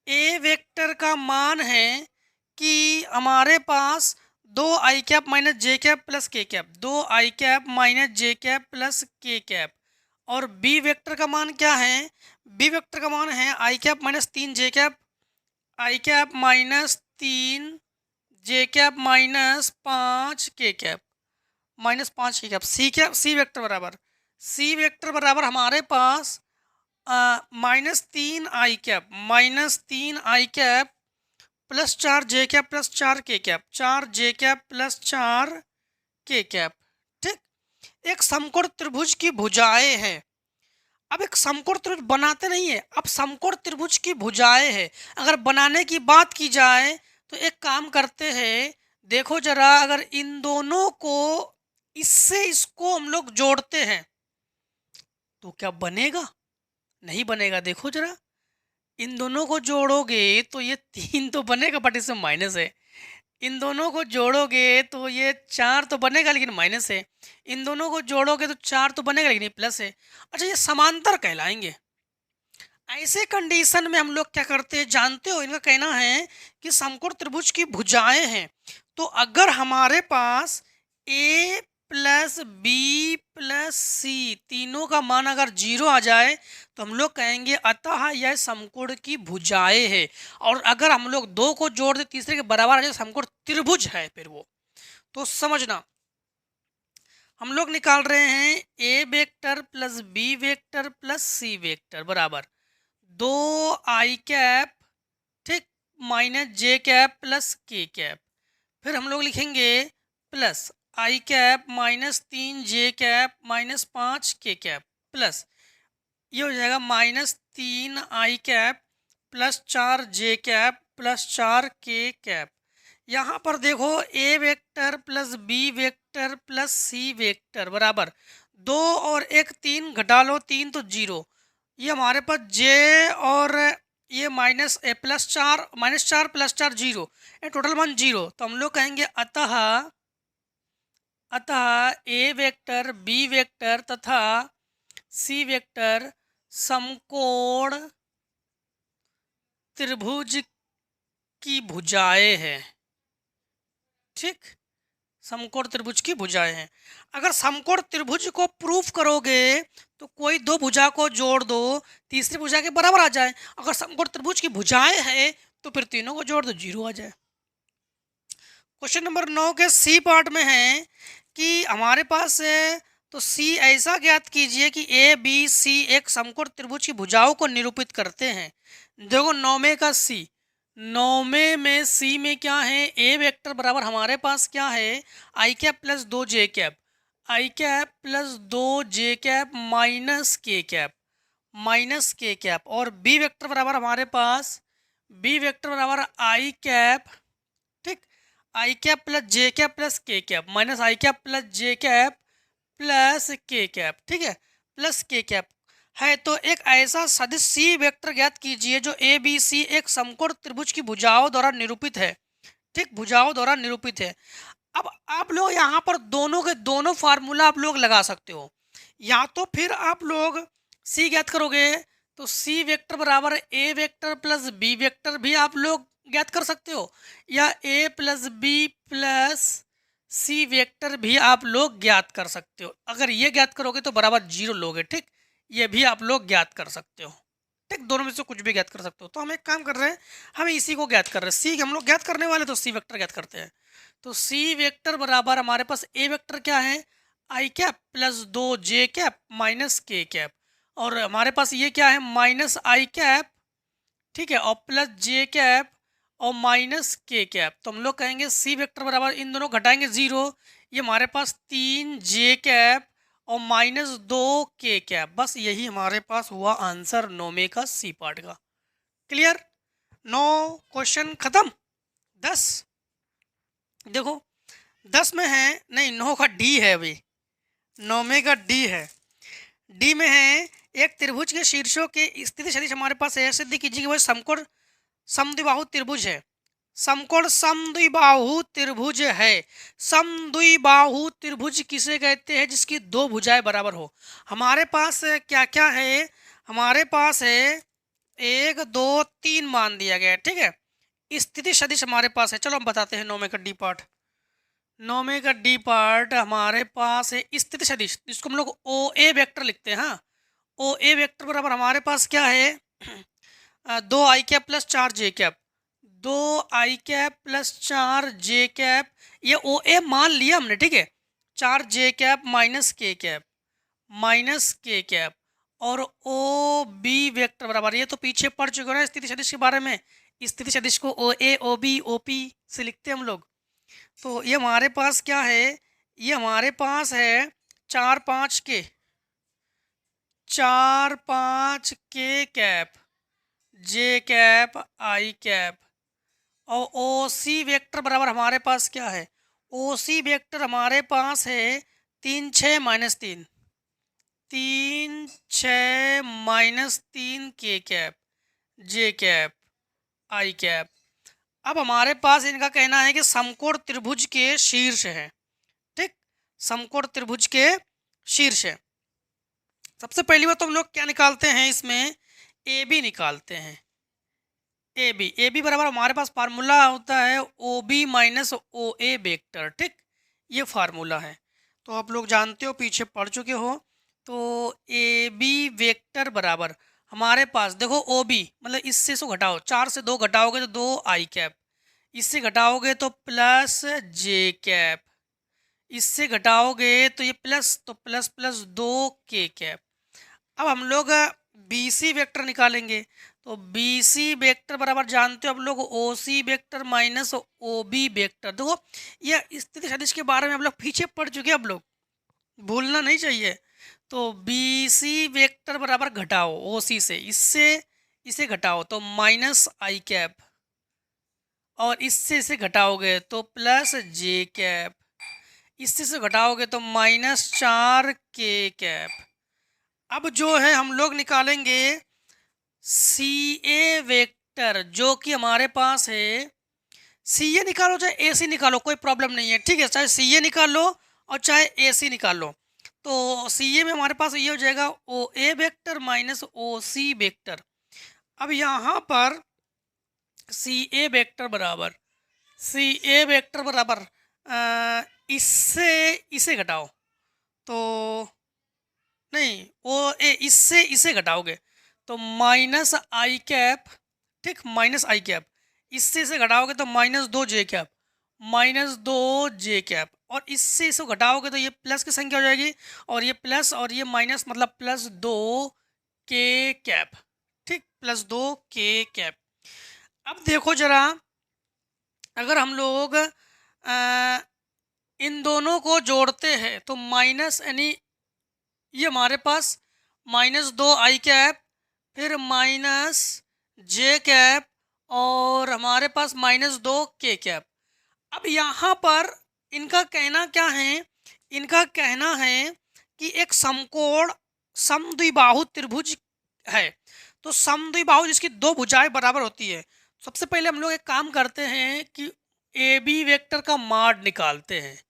ए वेक्टर का मान है कि हमारे पास 2i minus J cap plus K cap, 2i minus J cap plus K cap. और बी वेक्टर का मान क्या है, बी वेक्टर का मान है आई कैप माइनस 3 जे कैप, आई cap minus 3 J cap minus 5 K cap, minus 5 K cap. C cap, सी vector बराबर, सी vector बराबर हमारे पास minus 3 I cap, minus 3 I cap plus 4 J cap plus 4 K cap, 4 J cap plus 4 K cap. ठीक, एक समकोण त्रिभुज की भुजाएं हैं। अब एक समकोण त्रिभुज बनाते नहीं है, अब समकोण त्रिभुज की भुजाएं हैं। अगर बनाने की बात की जाए तो एक काम करते हैं, देखो जरा, अगर इन दोनों को इससे इसको हम लोग जोड़ते हैं तो क्या बनेगा, नहीं बनेगा। देखो जरा, इन दोनों को जोड़ोगे तो ये 3 तो बनेगा बट इसमें माइनस है, इन दोनों को जोड़ोगे तो ये 4 तो बनेगा लेकिन माइनस है, इन दोनों को जोड़ोगे तो 4 तो बनेगा लेकिन ये प्लस है। अच्छा, ये समांतर कहलाएंगे। ऐसे कंडीशन में हम लोग क्या करते हैं जानते हो, इनका कहना है कि समकोण त्रिभुज की भुजाएं हैं। तो अगर हमारे पास ए प्लस बी प्लस सी तीनों का मान अगर 0 आ जाए तो हम लोग कहेंगे अतः यह समकोण की भुजाएं है। और अगर हम लोग 2 को जोड़ दे तीसरे के बराबर आ जाए समकोण त्रिभुज है फिर वो। तो समझना, हम लोग निकाल रहे हैं A vector plus B vector plus C vector बराबर 2i कैप, ठीक, minus J cap plus K cap. फिर हम लोग लिखेंगे plus I cap minus 3 J cap minus 5 K cap plus ये हो जाएगा minus 3 I cap plus 4 J cap plus 4 K cap. यहाँ पर देखो A vector plus B vector plus C vector बराबर 2 और 1 3 घटा लो, 3 तो 0, ये हमारे पास जे और ये माइनस ए प्लस 4 माइनस 4 प्लस 4 0, ये टोटल मान 0। तो हम लोग कहेंगे अतः ए वेक्टर बी वेक्टर तथा सी वेक्टर समकोण त्रिभुज की भुजाएं हैं। ठीक, समकोण त्रिभुज की भुजाएं हैं। अगर समकोण त्रिभुज को प्रूफ करोगे तो कोई 2 भुजा को जोड़ दो, तीसरी भुजा के बराबर आ जाए। अगर समकोण त्रिभुज की भुजाएं हैं तो फिर तीनों को जोड़ दो 0 आ जाए। क्वेश्चन नंबर 9 के सी पार्ट में है कि हमारे पास तो सी ऐसा ज्ञात कीजिए कि ए बी सी एक समकोण त्रिभुज की भुजाओं को निरूपित करते हैं। देखो 9 का सी, 9 में सी में क्या है, ए वेक्टर बराबर हमारे पास क्या है आई कैप प्लस 2 जे कैप, आई कैप प्लस 2 जे कैप माइनस के कैप, माइनस के कैप। और बी वेक्टर बराबर हमारे पास, बी वेक्टर बराबर आई कैप, ठीक, आई cap plus J cap plus K cap minus आई cap plus J cap plus K cap, ठीक है, प्लस के कैप है। तो एक ऐसा सदिश सी वेक्टर ज्ञात कीजिए जो ए बी सी एक समकोण त्रिभुज की भुजाओं द्वारा निरूपित है। ठीक, भुजाओं द्वारा निरूपित है। अब आप लोग यहाँ पर दोनों के दोनों फार्मूला आप लोग लगा सकते हो, या तो फिर आप लोग सी ज्ञात करोगे तो सी वेक्टर बराबर ए वेक्टर प्लस बी वेक्टर भी आप लोग ज्ञात कर सकते हो, या ए plus B plus C vector भी आप लोग ज्ञात कर सकते हो। अगर ये ज्ञात करोगे तो बराबर 0 लोगे। ठीक, ये भी आप लोग ज्ञात कर सकते हो। ठीक, दोनों में से कुछ भी ज्ञात कर सकते हो। तो हम एक काम कर रहे हैं, हम इसी को ज्ञात कर रहे हैं, सी हम लोग ज्ञात करने वाले, तो सी वेक्टर ज्ञात करते हैं। तो सी वेक्टर बराबर हमारे पास ए वेक्टर क्या है आई कैप प्लस 2 जे कैप माइनस के कैप, और हमारे पास ये क्या है माइनस आई कैप, ठीक है, और प्लस जे कैप और माइनस के कैप। तो हम लोग कहेंगे सी वेक्टर बराबर इन दोनों घटाएंगे 0, ये हमारे पास 3 जे कैप और माइनस 2 के कैप। बस यही हमारे पास हुआ आंसर 9 का सी पार्ट का। क्लियर, 9 क्वेश्चन खत्म। 10 देखो 10 में है, नहीं 9 का डी है, अभी 9 का डी है। डी में है एक त्रिभुज के शीर्षों के स्थिति सदिश हमारे पास है। सिद्ध कीजिए कि वह समकोण समद्विबाहु त्रिभुज है। समकोण समद्विबाहु त्रिभुज है। समद्विबाहु त्रिभुज किसे कहते हैं? जिसकी दो भुजाएं बराबर हो। हमारे पास क्या क्या है? हमारे पास है 1 2 3 मान दिया गया है, ठीक है। स्थिति सदिश हमारे पास है। चलो हम बताते हैं 9 में का डी पार्ट। 9 में का डी पार्ट हमारे पास है स्थिति सदिश, जिसको हम लोग ओ ए वेक्टर लिखते हैं। हाँ, ओ ए वेक्टर बराबर हमारे पास क्या है? 2 आई कैप प्लस 4 जे कैप। 2 आई कैप प्लस 4 जे कैप, ये ओ ए मान लिया हमने, ठीक है। 4 जे कैप माइनस के कैप और ओ बी वेक्टर बराबर, ये तो पीछे पढ़ चुके हो ना स्थिति सदिश के बारे में। स्थिति सदिश को ओ ए ओ बी ओ पी से लिखते हैं हम लोग। तो ये हमारे पास क्या है? ये हमारे पास है 4 5 के कैप जे कैप आई कैप और ओ सी वेक्टर बराबर हमारे पास क्या है? ओ सी वेक्टर हमारे पास है 3 6 माइनस 3 के कैप जे कैप आई कैप। अब हमारे पास इनका कहना है कि समकोण त्रिभुज के शीर्ष है, ठीक। समकोण त्रिभुज के शीर्ष है। सबसे पहली बात तो हम लोग क्या निकालते हैं? इसमें ए बी निकालते हैं। ए बी बराबर हमारे पास फार्मूला होता है O B minus O A vector, ठीक। ये फार्मूला है, तो आप लोग जानते हो, पीछे पढ़ चुके हो। तो ए बी वेक्टर बराबर हमारे पास देखो ओ बी मतलब इससे सो घटाओ, 4 से 2 घटाओगे तो 2 आई कैप, इससे घटाओगे तो प्लस जे कैप, इससे घटाओगे तो ये प्लस, तो प्लस प्लस 2 के कैप। अब हम लोग बी सी वेक्टर निकालेंगे। तो बी सी वेक्टर बराबर जानते हो आप लोग O C vector minus O B vector. देखो ये स्थिति सदिश के बारे में हम लोग पीछे पढ़ चुके हैं, आप लोग भूलना नहीं चाहिए। तो बी सी वेक्टर बराबर घटाओ ओ सी से, इससे इसे घटाओ तो माइनस आई कैप और इससे इसे घटाओगे तो प्लस जे कैप, इससे से घटाओगे तो माइनस 4 के कैप। अब जो है हम लोग निकालेंगे सी ए वेक्टर, जो कि हमारे पास है। सी ए निकालो चाहे ए सी निकालो, कोई प्रॉब्लम नहीं है, ठीक है। चाहे सी ए निकाल लो और चाहे ए सी निकाल लो। तो सी ए में हमारे पास ये हो जाएगा ओ A vector minus O C vector. अब यहाँ पर सी ए वेक्टर बराबर इससे इसे घटाओ तो नहीं, ओ ए इससे इसे घटाओगे तो माइनस आई कैप, ठीक, माइनस आई कैप, इससे इसे घटाओगे तो माइनस 2 जे कैप, और इससे इसे घटाओगे तो ये प्लस की संख्या हो जाएगी और ये प्लस और ये माइनस, मतलब प्लस 2 के कैप, ठीक, प्लस 2 के कैप। अब देखो जरा, अगर हम लोग इन दोनों को जोड़ते हैं तो माइनस, यानी ये हमारे पास माइनस 2 आई कैप, फिर माइनस जे कैप और हमारे पास माइनस 2 के कैप। अब यहाँ पर इनका कहना क्या है? इनका कहना है कि एक समकोण समद्विबाहु त्रिभुज है। तो समद्विबाहु जिसकी दो भुजाएं बराबर होती है। सबसे पहले हम लोग एक काम करते हैं कि ए बी वेक्टर का माड निकालते हैं।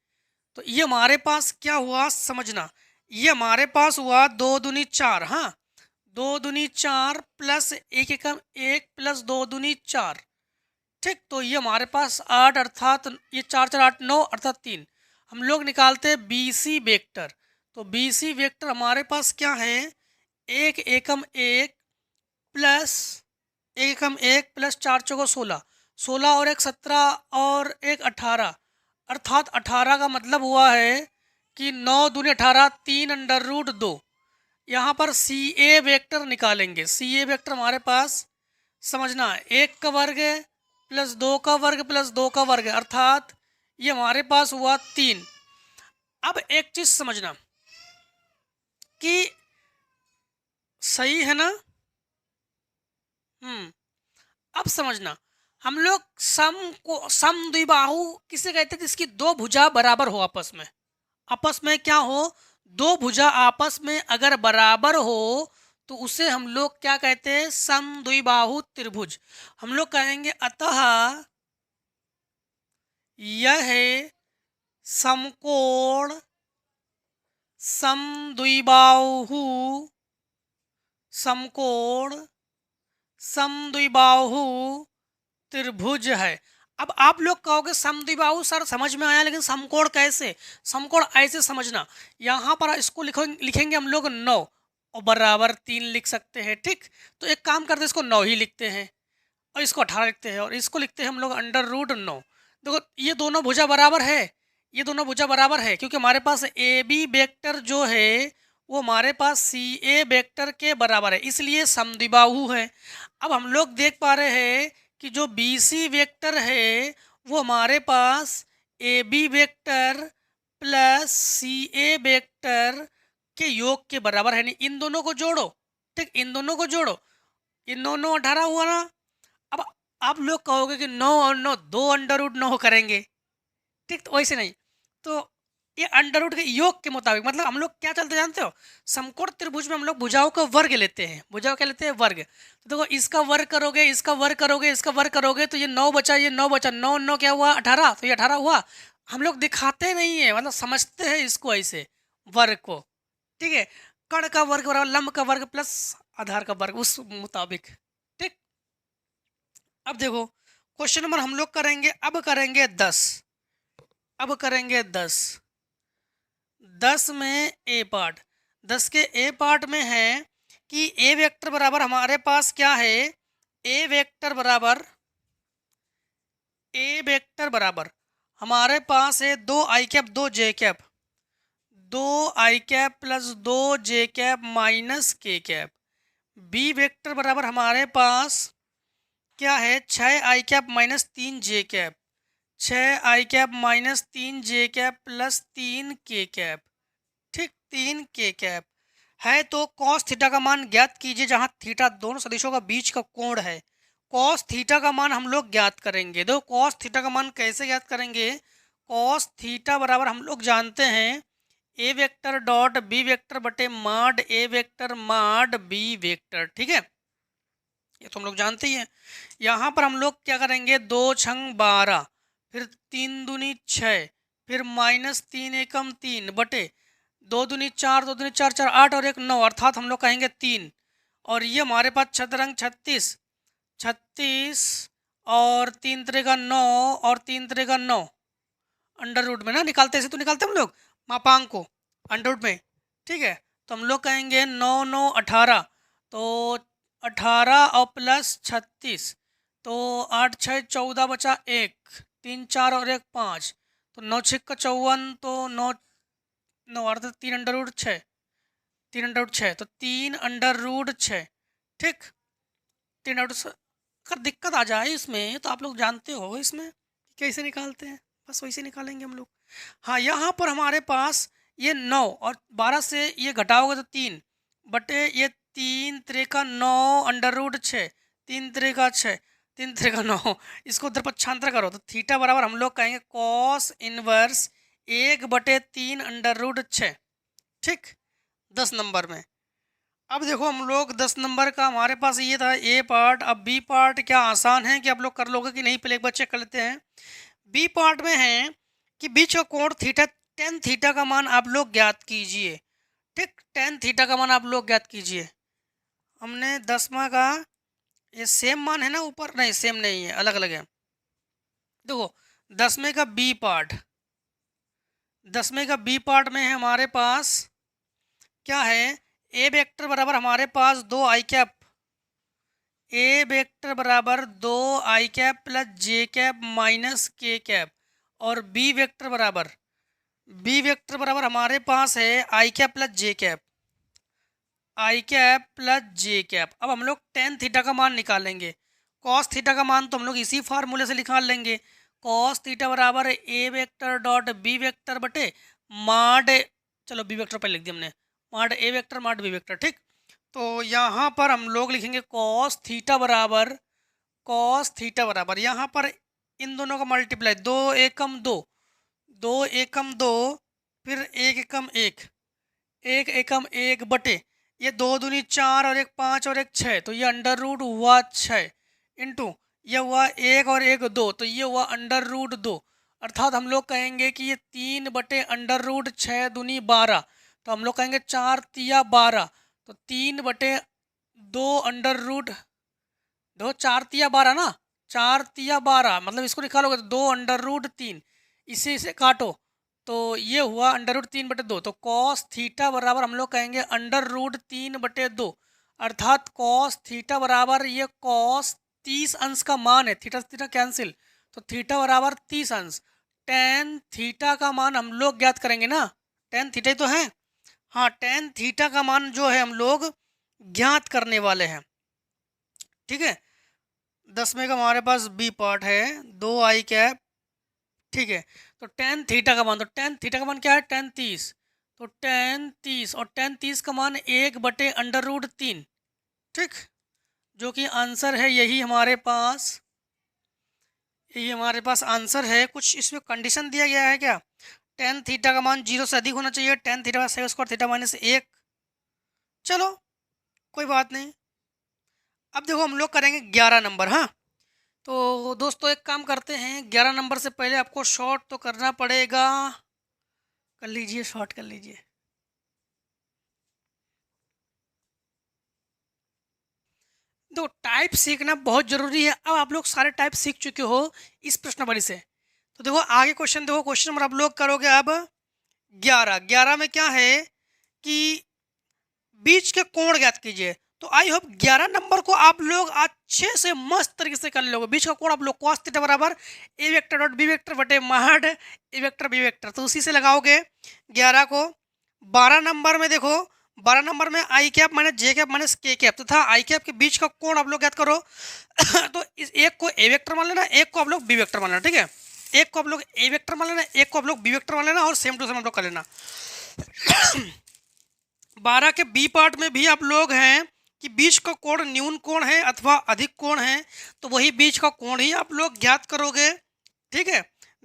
तो ये हमारे पास क्या हुआ समझना, ये हमारे पास हुआ 2 दूनी 4, हाँ 2 दूनी 4 प्लस 1 एकम 1 प्लस 2 दूनी 4, ठीक। तो ये हमारे पास 8, अर्थात ये 4 4 8 9 अर्थात 3। हम लोग निकालते हैं बी सी वेक्टर। तो बी सी वेक्टर हमारे पास क्या है? 1 एकम 1 प्लस 1 एकम 1 प्लस 4 चौको 16, 16 और 1 17 और 1 18, अर्थात 18 का मतलब हुआ है कि 9 दूनी 18, 3 अंडर रूट 2। यहाँ पर सी ए वेक्टर निकालेंगे। सी ए वेक्टर हमारे पास समझना 1 का वर्ग प्लस 2 का वर्ग प्लस 2 का वर्ग, अर्थात ये हमारे पास हुआ 3। अब एक चीज समझना कि सही है ना? अब समझना, हम लोग समद्विबाहु किसे कहते हैं? जिसकी दो भुजा बराबर हो आपस में। आपस में क्या हो? दो भुजा आपस में अगर बराबर हो तो उसे हम लोग क्या कहते हैं, समद्विबाहु त्रिभुज। हम लोग कहेंगे अतः यह है समकोण समद्विबाहु समकोण समद्विबाहु त्रिभुज है। अब आप लोग कहोगे समद्विबाहु सर समझ में आया, लेकिन समकोण कैसे? समकोण ऐसे समझना, यहाँ पर इसको लिखेंगे हम लोग 9 और बराबर 3 लिख सकते हैं। ठीक, तो एक काम करते हैं, इसको 9 ही लिखते हैं और इसको 18 लिखते हैं और इसको लिखते हैं हम लोग √9। देखो ये दोनों भुजा बराबर है, ये दोनों भुजा बराबर है, क्योंकि हमारे पास ए बी वेक्टर जो है वो हमारे पास सी ए वेक्टर के बराबर है, इसलिए समद्विबाहु है। अब हम लोग देख पा रहे हैं कि जो बी सी वेक्टर है वो हमारे पास A B vector plus C A vector के योग के बराबर है। नहीं, इन दोनों को जोड़ो। ठीक, इन दोनों को जोड़ो, इन 9 9 18 हुआ ना। अब आप लोग कहोगे कि 9 और 9 2 √9 करेंगे। ठीक, तो वैसे नहीं, तो ये √ के योग के मुताबिक, मतलब हम लोग क्या चलते जानते हो, समकोण त्रिभुज में हम लोग भुजाओं का वर्ग लेते हैं। भुजाओं क्या लेते हैं? वर्ग। तो देखो इसका वर्ग करोगे, इसका वर्ग करोगे, इसका वर्ग करोगे, तो ये 9 बचा, ये 9 बचा, 9 9 क्या हुआ? 18, तो ये 18 हुआ। हम लोग दिखाते नहीं है, मतलब समझते हैं इसको ऐसे वर्ग को। ठीक है, कर्ण का वर्ग बराबर लंब का वर्ग प्लस आधार का वर्ग, उस मुताबिक। ठीक, अब देखो क्वेश्चन नंबर हम लोग करेंगे, अब करेंगे 10। अब करेंगे 10 में ए पार्ट। 10 के ए पार्ट में है कि ए वेक्टर बराबर हमारे पास क्या है, ए वेक्टर बराबर हमारे पास है 2 i cap 2 j cap, 2 i cap plus 2 j cap minus k cap. B vector बराबर हमारे पास क्या है, 6 i cap minus 3 j cap, 6 i cap minus 3 j cap plus 3 k cap. ठीक, 3 k कैप है। तो कॉस थीटा का मान ज्ञात कीजिए, जहां थीटा दोनों सदिशों का बीच का कोण है। कॉस थीटा का मान हम लोग ज्ञात करेंगे। देखो कॉस थीटा का मान कैसे ज्ञात करेंगे, कॉस थीटा बराबर हम लोग जानते हैं A vector dot B vector बटे माड ए वेक्टर माड बी वेक्टर। ठीक है, ये तो हम लोग जानते ही हैं। यहाँ पर हम लोग क्या करेंगे, 2 छंग 12, फिर 3 दूनी 6, फिर माइनस 3 एकम 3 बटे 2 दूनी 4, 2 दूनी 4, 4 8 और 1 9, अर्थात हम लोग कहेंगे 3। और ये हमारे पास छतरंग 36 और 3 3 का 9 और 3 3 का 9 √ में ना निकालते, ऐसे तो निकालते हम लोग मापांक को √ में। ठीक है, तो हम लोग कहेंगे 9 9 18, तो 18 और प्लस 36, तो 8 6 14 बचा 1, 3 4 और 1 5, तो 9 6 का 54, तो 9 9 अर्थात 3 √6, 3 √6, तो 3 √6। ठीक, 3 √ अगर दिक्कत आ जाए इसमें तो आप लोग जानते हो इसमें कैसे निकालते हैं, बस वैसे निकालेंगे हम लोग। हाँ, यहाँ पर हमारे पास ये 9 और 12 से ये घटाओगे तो 3 बटे ये 3 3 का 9 √6, 3 3 का 6, 3 3 का 9, इसको उधर पक्षांतर करो तो थीटा बराबर हम लोग कहेंगे कॉस इनवर्स 1/3 √6। ठीक, 10 नंबर में। अब देखो हम लोग 10 नंबर का हमारे पास ये था ए पार्ट। अब बी पार्ट क्या आसान है कि आप लोग कर लोगे कि नहीं, पहले एक बार चेक कर लेते हैं। बी पार्ट में है कि बीच का कोण थीटा, टेन थीटा का मान आप लोग ज्ञात कीजिए। ठीक, टेन थीटा का मान आप लोग ज्ञात कीजिए। हमने 10वां का ये सेम मान है ना ऊपर, नहीं सेम नहीं है, अलग अलग है। देखो 10वें का बी पार्ट, 10वें का बी पार्ट में है हमारे पास क्या है, ए वेक्टर बराबर हमारे पास 2 i कैप, ए वेक्टर बराबर 2 i cap plus j cap minus k cap, और बी वेक्टर बराबर हमारे पास है i cap plus j cap, i cap plus j cap. अब हम लोग टेन थीटा का मान निकालेंगे। कॉस थीटा का मान तो हम लोग इसी फार्मूले से निकाल लेंगे। कॉस थीटा बराबर ए वेक्टर डॉट बी वेक्टर बटे माड, चलो बी वेक्टर पहले लिख दिया हमने, माड ए वेक्टर माड बी वेक्टर। ठीक, तो यहाँ पर हम लोग लिखेंगे कॉस थीटा बराबर यहाँ पर इन दोनों का मल्टीप्लाई, 2 एकम 2, 2 एकम 2, फिर 1 एकम 1, 1 एकम 1 बटे ये 2 दूनी 4 और 1 5 और 1 6, तो ये अंडर रूट हुआ 6 इंटू ये हुआ 1 और 1 2, तो ये हुआ अंडर रूट 2। अर्थात हम लोग कहेंगे कि ये 3 बटे अंडर रूट 6 दूनी 12, तो हम लोग कहेंगे 4 तिया 12, तो 3 बटे 2 अंडर रूट 2, 4 तिया 12 ना, 4 तिया 12, मतलब इसको निकालोगे तो 2 अंडर रूट 3, इसे काटो तो ये हुआ अंडर रूट 3 बटे 2, तो कॉस थीटा बराबर हम लोग कहेंगे अंडर रूट 3 बटे 2, अर्थात कॉस थीटा बराबर ये कॉस 30 अंश का मान है, थीटा थीटा कैंसिल, तो थीटा बराबर 30 अंश। टेन थीटा का मान हम लोग ज्ञात करेंगे ना, टेन थीटा ही तो है, हाँ टेन थीटा का मान जो है हम लोग ज्ञात करने वाले हैं। ठीक है, 10वें का हमारे पास बी पार्ट है, 2i कैप, ठीक है, तो टेन थीटा का मान, तो टेन थीटा का मान क्या है, टेन 30, तो टेन 30 और टेन 30 का मान 1 बटे अंडर रूट 3, ठीक, जो कि आंसर है यही हमारे पास, यही हमारे पास आंसर है। कुछ इसमें कंडीशन दिया गया है क्या, टेन थीटा का मान 0 से अधिक होना चाहिए, tan theta sec square theta minus 1, चलो कोई बात नहीं। अब देखो हम लोग करेंगे 11 नंबर, हाँ तो दोस्तों एक काम करते हैं, 11 नंबर से पहले आपको शॉर्ट तो करना पड़ेगा, कर लीजिए शॉर्ट कर लीजिए। तो टाइप सीखना बहुत ज़रूरी है। अब आप लोग सारे टाइप सीख चुके हो इस प्रश्नावली से, तो देखो आगे क्वेश्चन, देखो क्वेश्चन नंबर आप लोग करोगे अब 11 में क्या है कि बीच के कोण ज्ञात कीजिए। तो आई होप 11 नंबर को आप लोग अच्छे से मस्त तरीके से कर लोगे। बीच का कोण आप लोग कॉस थीटा बराबर ए वेक्टर डॉट बी वेक्टर बटे माड ए वेक्टर बी वेक्टर, तो उसी से लगाओगे 11 को। 12 नंबर में देखो, 12 नंबर में आई cap minus J cap minus के कैप तथा आई कैप के बीच का कोण आप लोग ज्ञात करो। तो इस एक को ए वेक्टर मान लेना, एक को आप लोग बी वेक्टर मान लेना, ठीक है, एक को आप लोग ए वेक्टर मान लेना, एक को आप लोग बी वेक्टर मान लेना और सेम टू सेम आप लोग कर लेना। 12 के बी पार्ट में भी आप लोग हैं कि बीच का कोण न्यून कोण है अथवा अधिक कोण है, तो वही बीच का कोण ही आप लोग ज्ञात करोगे। ठीक है,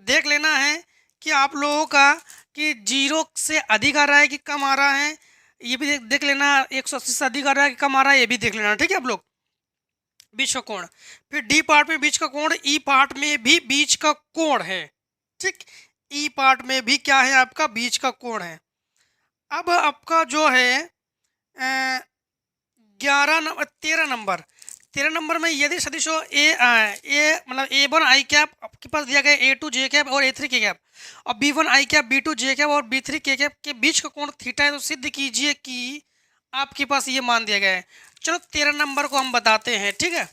देख लेना है कि आप लोगों का कि 0 से अधिक आ रहा है कि कम आ रहा है, ये भी देख लेना, 180 से अधिक आ रहा है कि कम आ रहा है, ये भी देख लेना। ठीक है, आप लोग बीच का कोण, फिर डी पार्ट में बीच का कोण, ई पार्ट में भी बीच का कोण है। ठीक, ई पार्ट में भी क्या है आपका बीच का कोण है। अब आपका जो है 13 नंबर में यदि सदिश हो ए मतलब A1 आई कैप आपके पास दिया गया A2 जे कैप और A3 के कैप, और B1 आई कैप B2 जे कैप और B3 के कैप के बीच का कोण थीटा है, तो सिद्ध कीजिए कि आपके पास ये मान दिया गया है। चलो 13 नंबर को हम बताते हैं। ठीक है,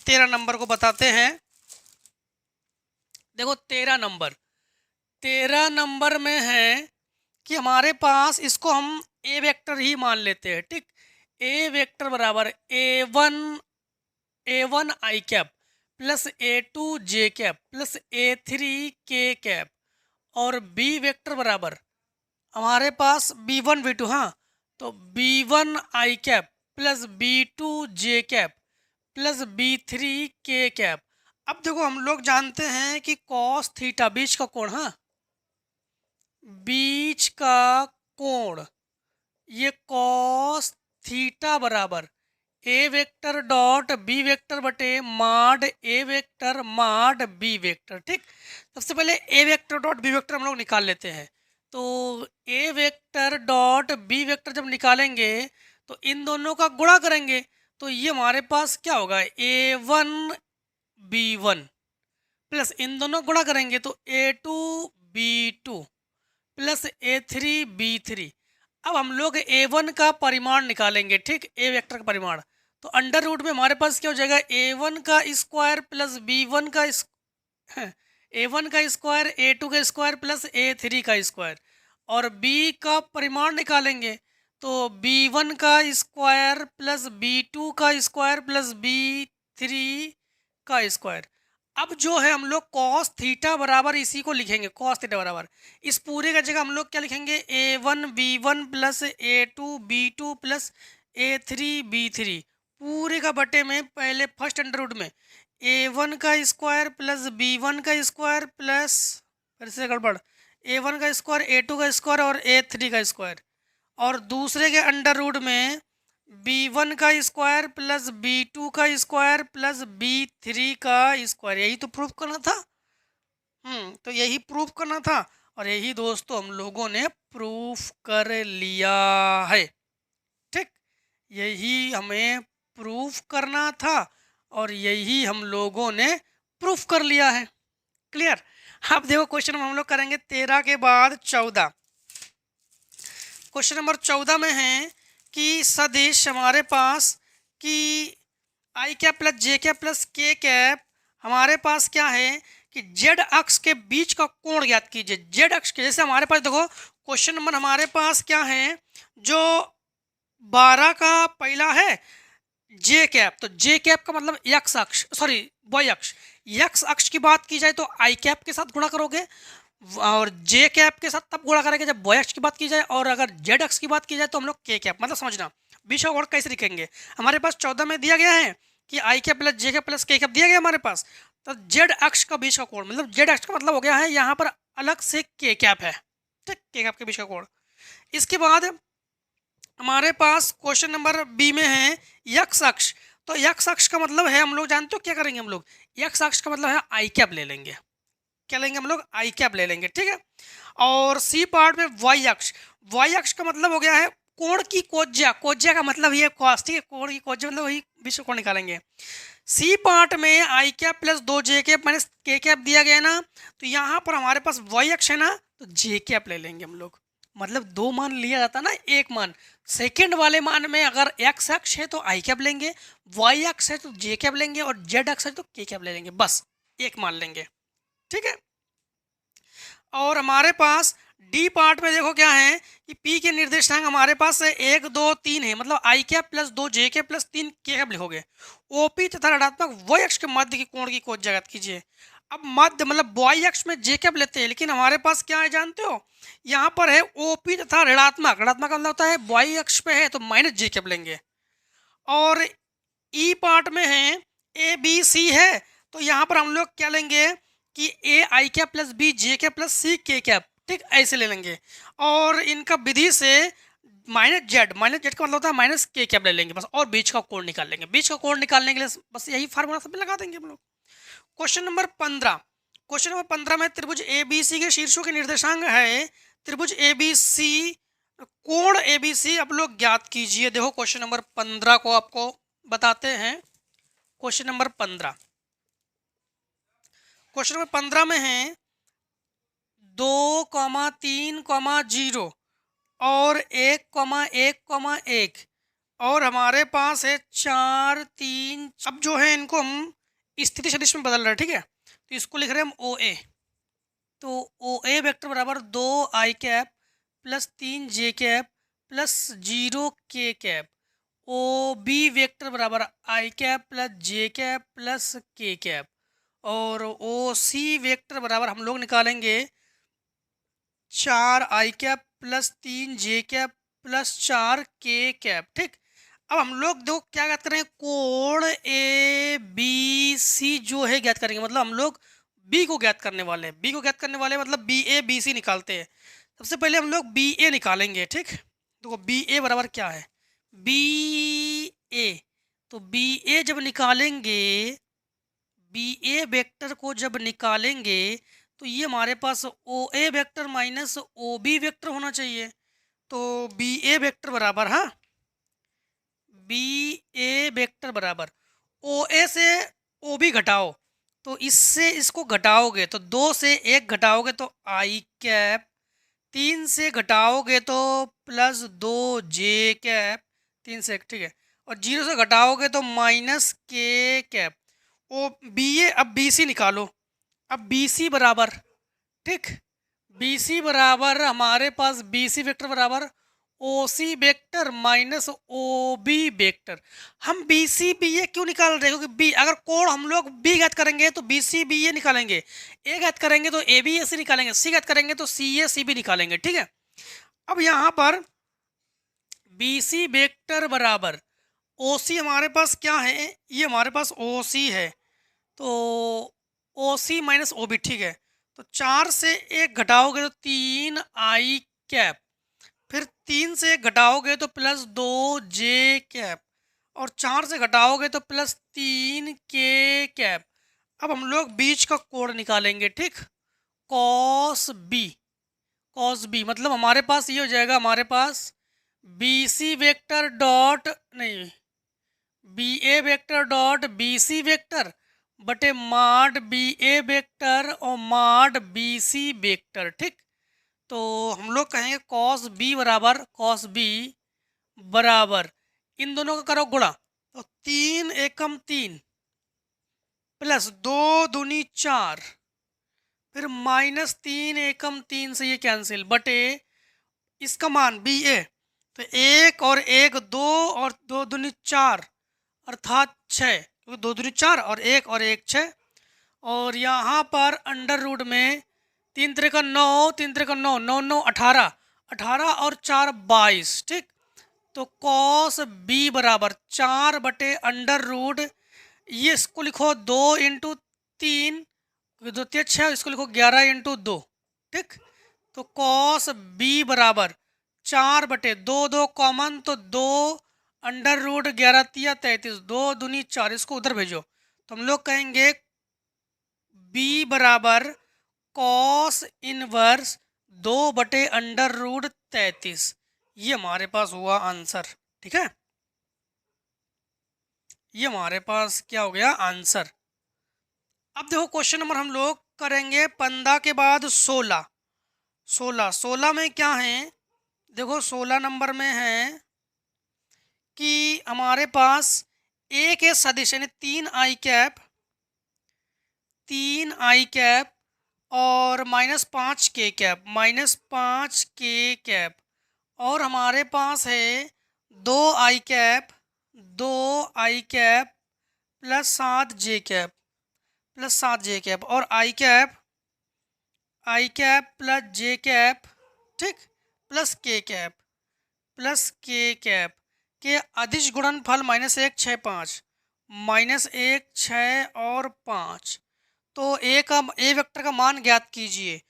13 नंबर को बताते हैं। देखो 13 नंबर में है कि हमारे पास इसको हम ए वेक्टर ही मान लेते हैं। ठीक, ए वेक्टर बराबर ए वन आई कैप प्लस A2 जे कैप प्लस A3 के कैप, और बी वेक्टर बराबर हमारे पास B1 B2, हाँ तो B1 आई कैप प्लस B2 जे कैप प्लस B3 के कैप। अब देखो हम लोग जानते हैं कि कॉस थीटा बीच का कोण, हाँ बीच का कोण, ये कॉस थीटा बराबर ए वेक्टर डॉट बी वेक्टर बटे माड ए वेक्टर माड बी वेक्टर। ठीक, सबसे पहले ए वेक्टर डॉट बी वेक्टर हम लोग निकाल लेते हैं। तो ए वेक्टर डॉट बी वेक्टर जब निकालेंगे तो इन दोनों का गुणा करेंगे, तो ये हमारे पास क्या होगा A1 B1 प्लस इन दोनों गुणा करेंगे तो A2 B2 plus A3 B3। अब हम लोग A1 का परिमाण निकालेंगे। ठीक, ए वेक्टर का परिमाण, तो अंडर रूट में हमारे पास क्या हो जाएगा A1 का स्क्वायर प्लस B1 का A1 का स्क्वायर A2 का स्क्वायर प्लस A3 का स्क्वायर, और B का परिमाण निकालेंगे तो B1 का स्क्वायर प्लस B2 का स्क्वायर प्लस B3 का स्क्वायर। अब जो है हम लोग कॉस थीटा बराबर इसी को लिखेंगे, कॉस थीटा बराबर इस पूरे का जगह हम लोग क्या लिखेंगे A1 B1 plus A2 B2 plus A3 B3 पूरे का बटे में पहले फर्स्ट अंडर रूट में A1 का स्क्वायर प्लस B1 का स्क्वायर प्लस फिर से गड़बड़ A1 का स्क्वायर A2 का स्क्वायर और A3 का स्क्वायर, और दूसरे के अंडर रूट में B1 का स्क्वायर प्लस B2 का स्क्वायर प्लस B3 का स्क्वायर, यही तो प्रूफ करना था। तो यही प्रूफ करना था और यही दोस्तों हम लोगों ने प्रूफ कर लिया है। ठीक, यही हमें प्रूफ करना था और यही हम लोगों ने प्रूफ कर लिया है। क्लियर। अब देखो क्वेश्चन हम लोग करेंगे 13 के बाद 14। क्वेश्चन नंबर 14 में है कि सदिश हमारे पास कि आई cap plus J cap plus K cap, हमारे पास क्या है कि जेड अक्ष के बीच का कोण ज्ञात कीजिए। जेड अक्ष के, जैसे हमारे पास देखो क्वेश्चन नंबर हमारे पास क्या है, जो 12 का पहला है जे कैप, तो जे कैप का मतलब एक्स अक्ष, सॉरी वाई अक्ष। एक्स अक्ष की बात की जाए तो आई कैप के साथ गुणा करोगे और जे कैप के साथ तब गुणा करेंगे जब वाई अक्ष की बात की जाए, और अगर जेड अक्ष की बात की जाए तो हम लोग के कैप, मतलब समझना बीच का कोण कैसे लिखेंगे। हमारे पास 14 में दिया गया है कि आई cap plus J cap plus K cap दिया गया हमारे पास, तो जेड अक्ष का बीच का कोण, मतलब जेड अक्ष का मतलब हो गया है यहाँ पर अलग से के कैप है। ठीक, के कैप के बीच का कोण। इसके बाद हमारे पास क्वेश्चन नंबर बी में है यक्स अक्ष, तो यक्स अक्ष का मतलब है, हम लोग जानते हो क्या करेंगे, हम लोग यक्स अक्ष का मतलब है आई कैप ले लेंगे। क्या लेंगे हम लोग, आई कैप ले लेंगे। ठीक है, और सी पार्ट में वाई अक्ष, वाई अक्ष का मतलब हो गया है कोण की कोज्या, कोज्या का मतलब ये कॉस। ठीक है, कोण की कोज्या मतलब वही विश्व कोण निकालेंगे। सी पार्ट में आई कैप प्लस 2 जे कैप माइनस के कैप दिया गया ना, तो यहाँ पर हमारे पास वाई अक्ष है ना, तो जे कैप ले लेंगे हम लोग। मतलब दो मान लिया जाता ना, एक मान। सेकंड वाले मान में अगर एक्स अक्ष है तो आई कैप लेंगे, वाई अक्ष है तो जे कैप लेंगे, और जेड अक्ष है तो के कैप ले लेंगे, बस एक मान लेंगे। ठीक है, और हमारे पास डी पार्ट में देखो क्या है कि पी के निर्देशांक हमारे पास 1 2 3 है, मतलब आई कैप प्लस 2 जे कैप प्लस 3 के कैप लिखोगे। ओपी तथा ऋणात्मक वाई अक्ष के मध्य की कोण की खोज ज्ञात कीजिए। अब मध्य मतलब वाई अक्ष में जे कैप लेते हैं, लेकिन हमारे पास क्या है जानते हो, यहाँ पर है ओपी तथा ऋणात्मक, ऋणात्मक का मतलब होता है वाई अक्ष पे है तो माइनस जे कैप लेंगे। और ई पार्ट में है ए बी सी है, तो यहाँ पर हम लोग क्या लेंगे कि A I cap plus B J cap plus C K cap. ठीक, ऐसे ले लेंगे। और इनका विधि से माइनस जेड का मतलब होता है माइनस के कैप ले लेंगे बस, और बीच का कोण निकाल लेंगे। बीच का कोण निकालने के लिए बस यही फार्मूला सब में लगा देंगे हम लोग। क्वेश्चन नंबर 15, क्वेश्चन नंबर 15 में त्रिभुज ए बी सी के शीर्षों के निर्देशांक है। त्रिभुज ए बी सी, कोण ए बी सी आप लोग ज्ञात कीजिए। देखो क्वेश्चन नंबर 15 को आपको बताते हैं। क्वेश्चन नंबर 15, क्वेश्चन नंबर 15 में है 2,3,0 और 1,1,1 और हमारे पास है 4 3। अब जो है इनको हम स्थिति सदिश में बदल रहे हैं। ठीक है, तो इसको लिख रहे हैं हम ओ ए, तो ओ ए वेक्टर बराबर 2 आई cap plus 3 J cap plus 0 के कैप। ओ बी वेक्टर बराबर आई cap plus J cap plus K cap. और ओ सी वेक्टर बराबर हम लोग निकालेंगे 4 आई cap plus 3 J cap plus 4 K cap. ठीक, अब हम लोग दो क्या ज्ञात करेंगे, कोण ए बी सी जो है ज्ञात करेंगे, मतलब हम लोग बी को ज्ञात करने वाले हैं। बी को ज्ञात करने वाले मतलब बी ए बी सी निकालते हैं। सबसे पहले हम लोग बी ए निकालेंगे। ठीक, देखो बी ए बराबर क्या है, बी ए, तो बी ए जब निकालेंगे, बी ए वेक्टर को जब निकालेंगे तो ये हमारे पास O A vector minus O B vector होना चाहिए। तो बी ए वेक्टर बराबर, हाँ बी ए वेक्टर बराबर ओ ए से ओ बी घटाओ, तो इससे इसको घटाओगे तो 2 से 1 घटाओगे तो आई कैप, 3 से घटाओगे तो प्लस 2 जे कैप, 3 से 1। ठीक है, और 0 से घटाओगे तो माइनस के कैप। ओ बी ए, अब बी सी निकालो। अब बी सी बराबर, ठीक, बी सी बराबर हमारे पास बी सी वेक्टर बराबर O C vector minus O B vector. हम बी सी बी ए क्यों निकाल रहे हैं, क्योंकि बी अगर कोण हम लोग बी ज्ञात करेंगे तो बी सी बी ए निकालेंगे, ए ज्ञात करेंगे तो ए बी ए सी निकालेंगे, सी ज्ञात करेंगे तो सी ए सी बी निकालेंगे। ठीक है, अब यहाँ पर बी सी वेक्टर बराबर ओ सी हमारे पास क्या है, ये हमारे पास ओ सी है, तो ओ सी माइनस ओ बी। ठीक है, तो 4 से 1 घटाओगे तो 3 आई कैप फिर 3 से घटाओगे तो प्लस 2 जे कैप, और 4 से घटाओगे तो प्लस 3 के कैप। अब हम लोग बीच का कोण निकालेंगे, ठीक। कॉस बी मतलब हमारे पास ये हो जाएगा, हमारे पास बी सी वेक्टर डॉट नहीं B A vector dot B C vector बटे माड बी ए वेक्टर और माड बी सी वेक्टर, ठीक। तो हम लोग कहेंगे कॉस बी बराबर इन दोनों का करो गुणा, तो 3 एकम 3 प्लस 2 दूनी 4, फिर माइनस 3 एकम 3 से ये कैंसिल, बटे इसका मान बी ए, तो 1 और 1 2 और 2 दूनी 4 अर्थात 6, क्योंकि 2 दूनी 4 और 1 6। और यहाँ पर अंडर रूट में 3 त्रिका 9, 3 त्रिका 9, 9 9 18, 18 और 4 22, ठीक। तो कॉस बी बराबर 4 बटे अंडर रूट, ये इसको लिखो 2 इंटू 3, दो 6, इसको लिखो 11 इंटू 2, ठीक। तो कॉस बी बराबर 4 बटे 2, 2 कॉमन तो 2 अंडर रूट 11 तिया 33, 2 दूनी 4, इसको उधर भेजो तो हम लोग कहेंगे बी बराबर कॉस इनवर्स 2 बटे अंडर रूट 33। ये हमारे पास हुआ आंसर, ठीक है। ये हमारे पास क्या हो गया, आंसर। अब देखो क्वेश्चन नंबर हम लोग करेंगे 15 के बाद 16। 16 में क्या है, देखो 16 नंबर में है कि हमारे पास ए के सदिश यानी 3 आई कैप और -5 के कैप, -5 के कैप, और हमारे पास है 2 आई कैप प्लस 7 जे कैप और आई कैप प्लस जे कैप, ठीक, प्लस के कैप के अदिश गुणनफल -1 6 5, -1 6 और 5। तो ए वेक्टर का मान ज्ञात कीजिए।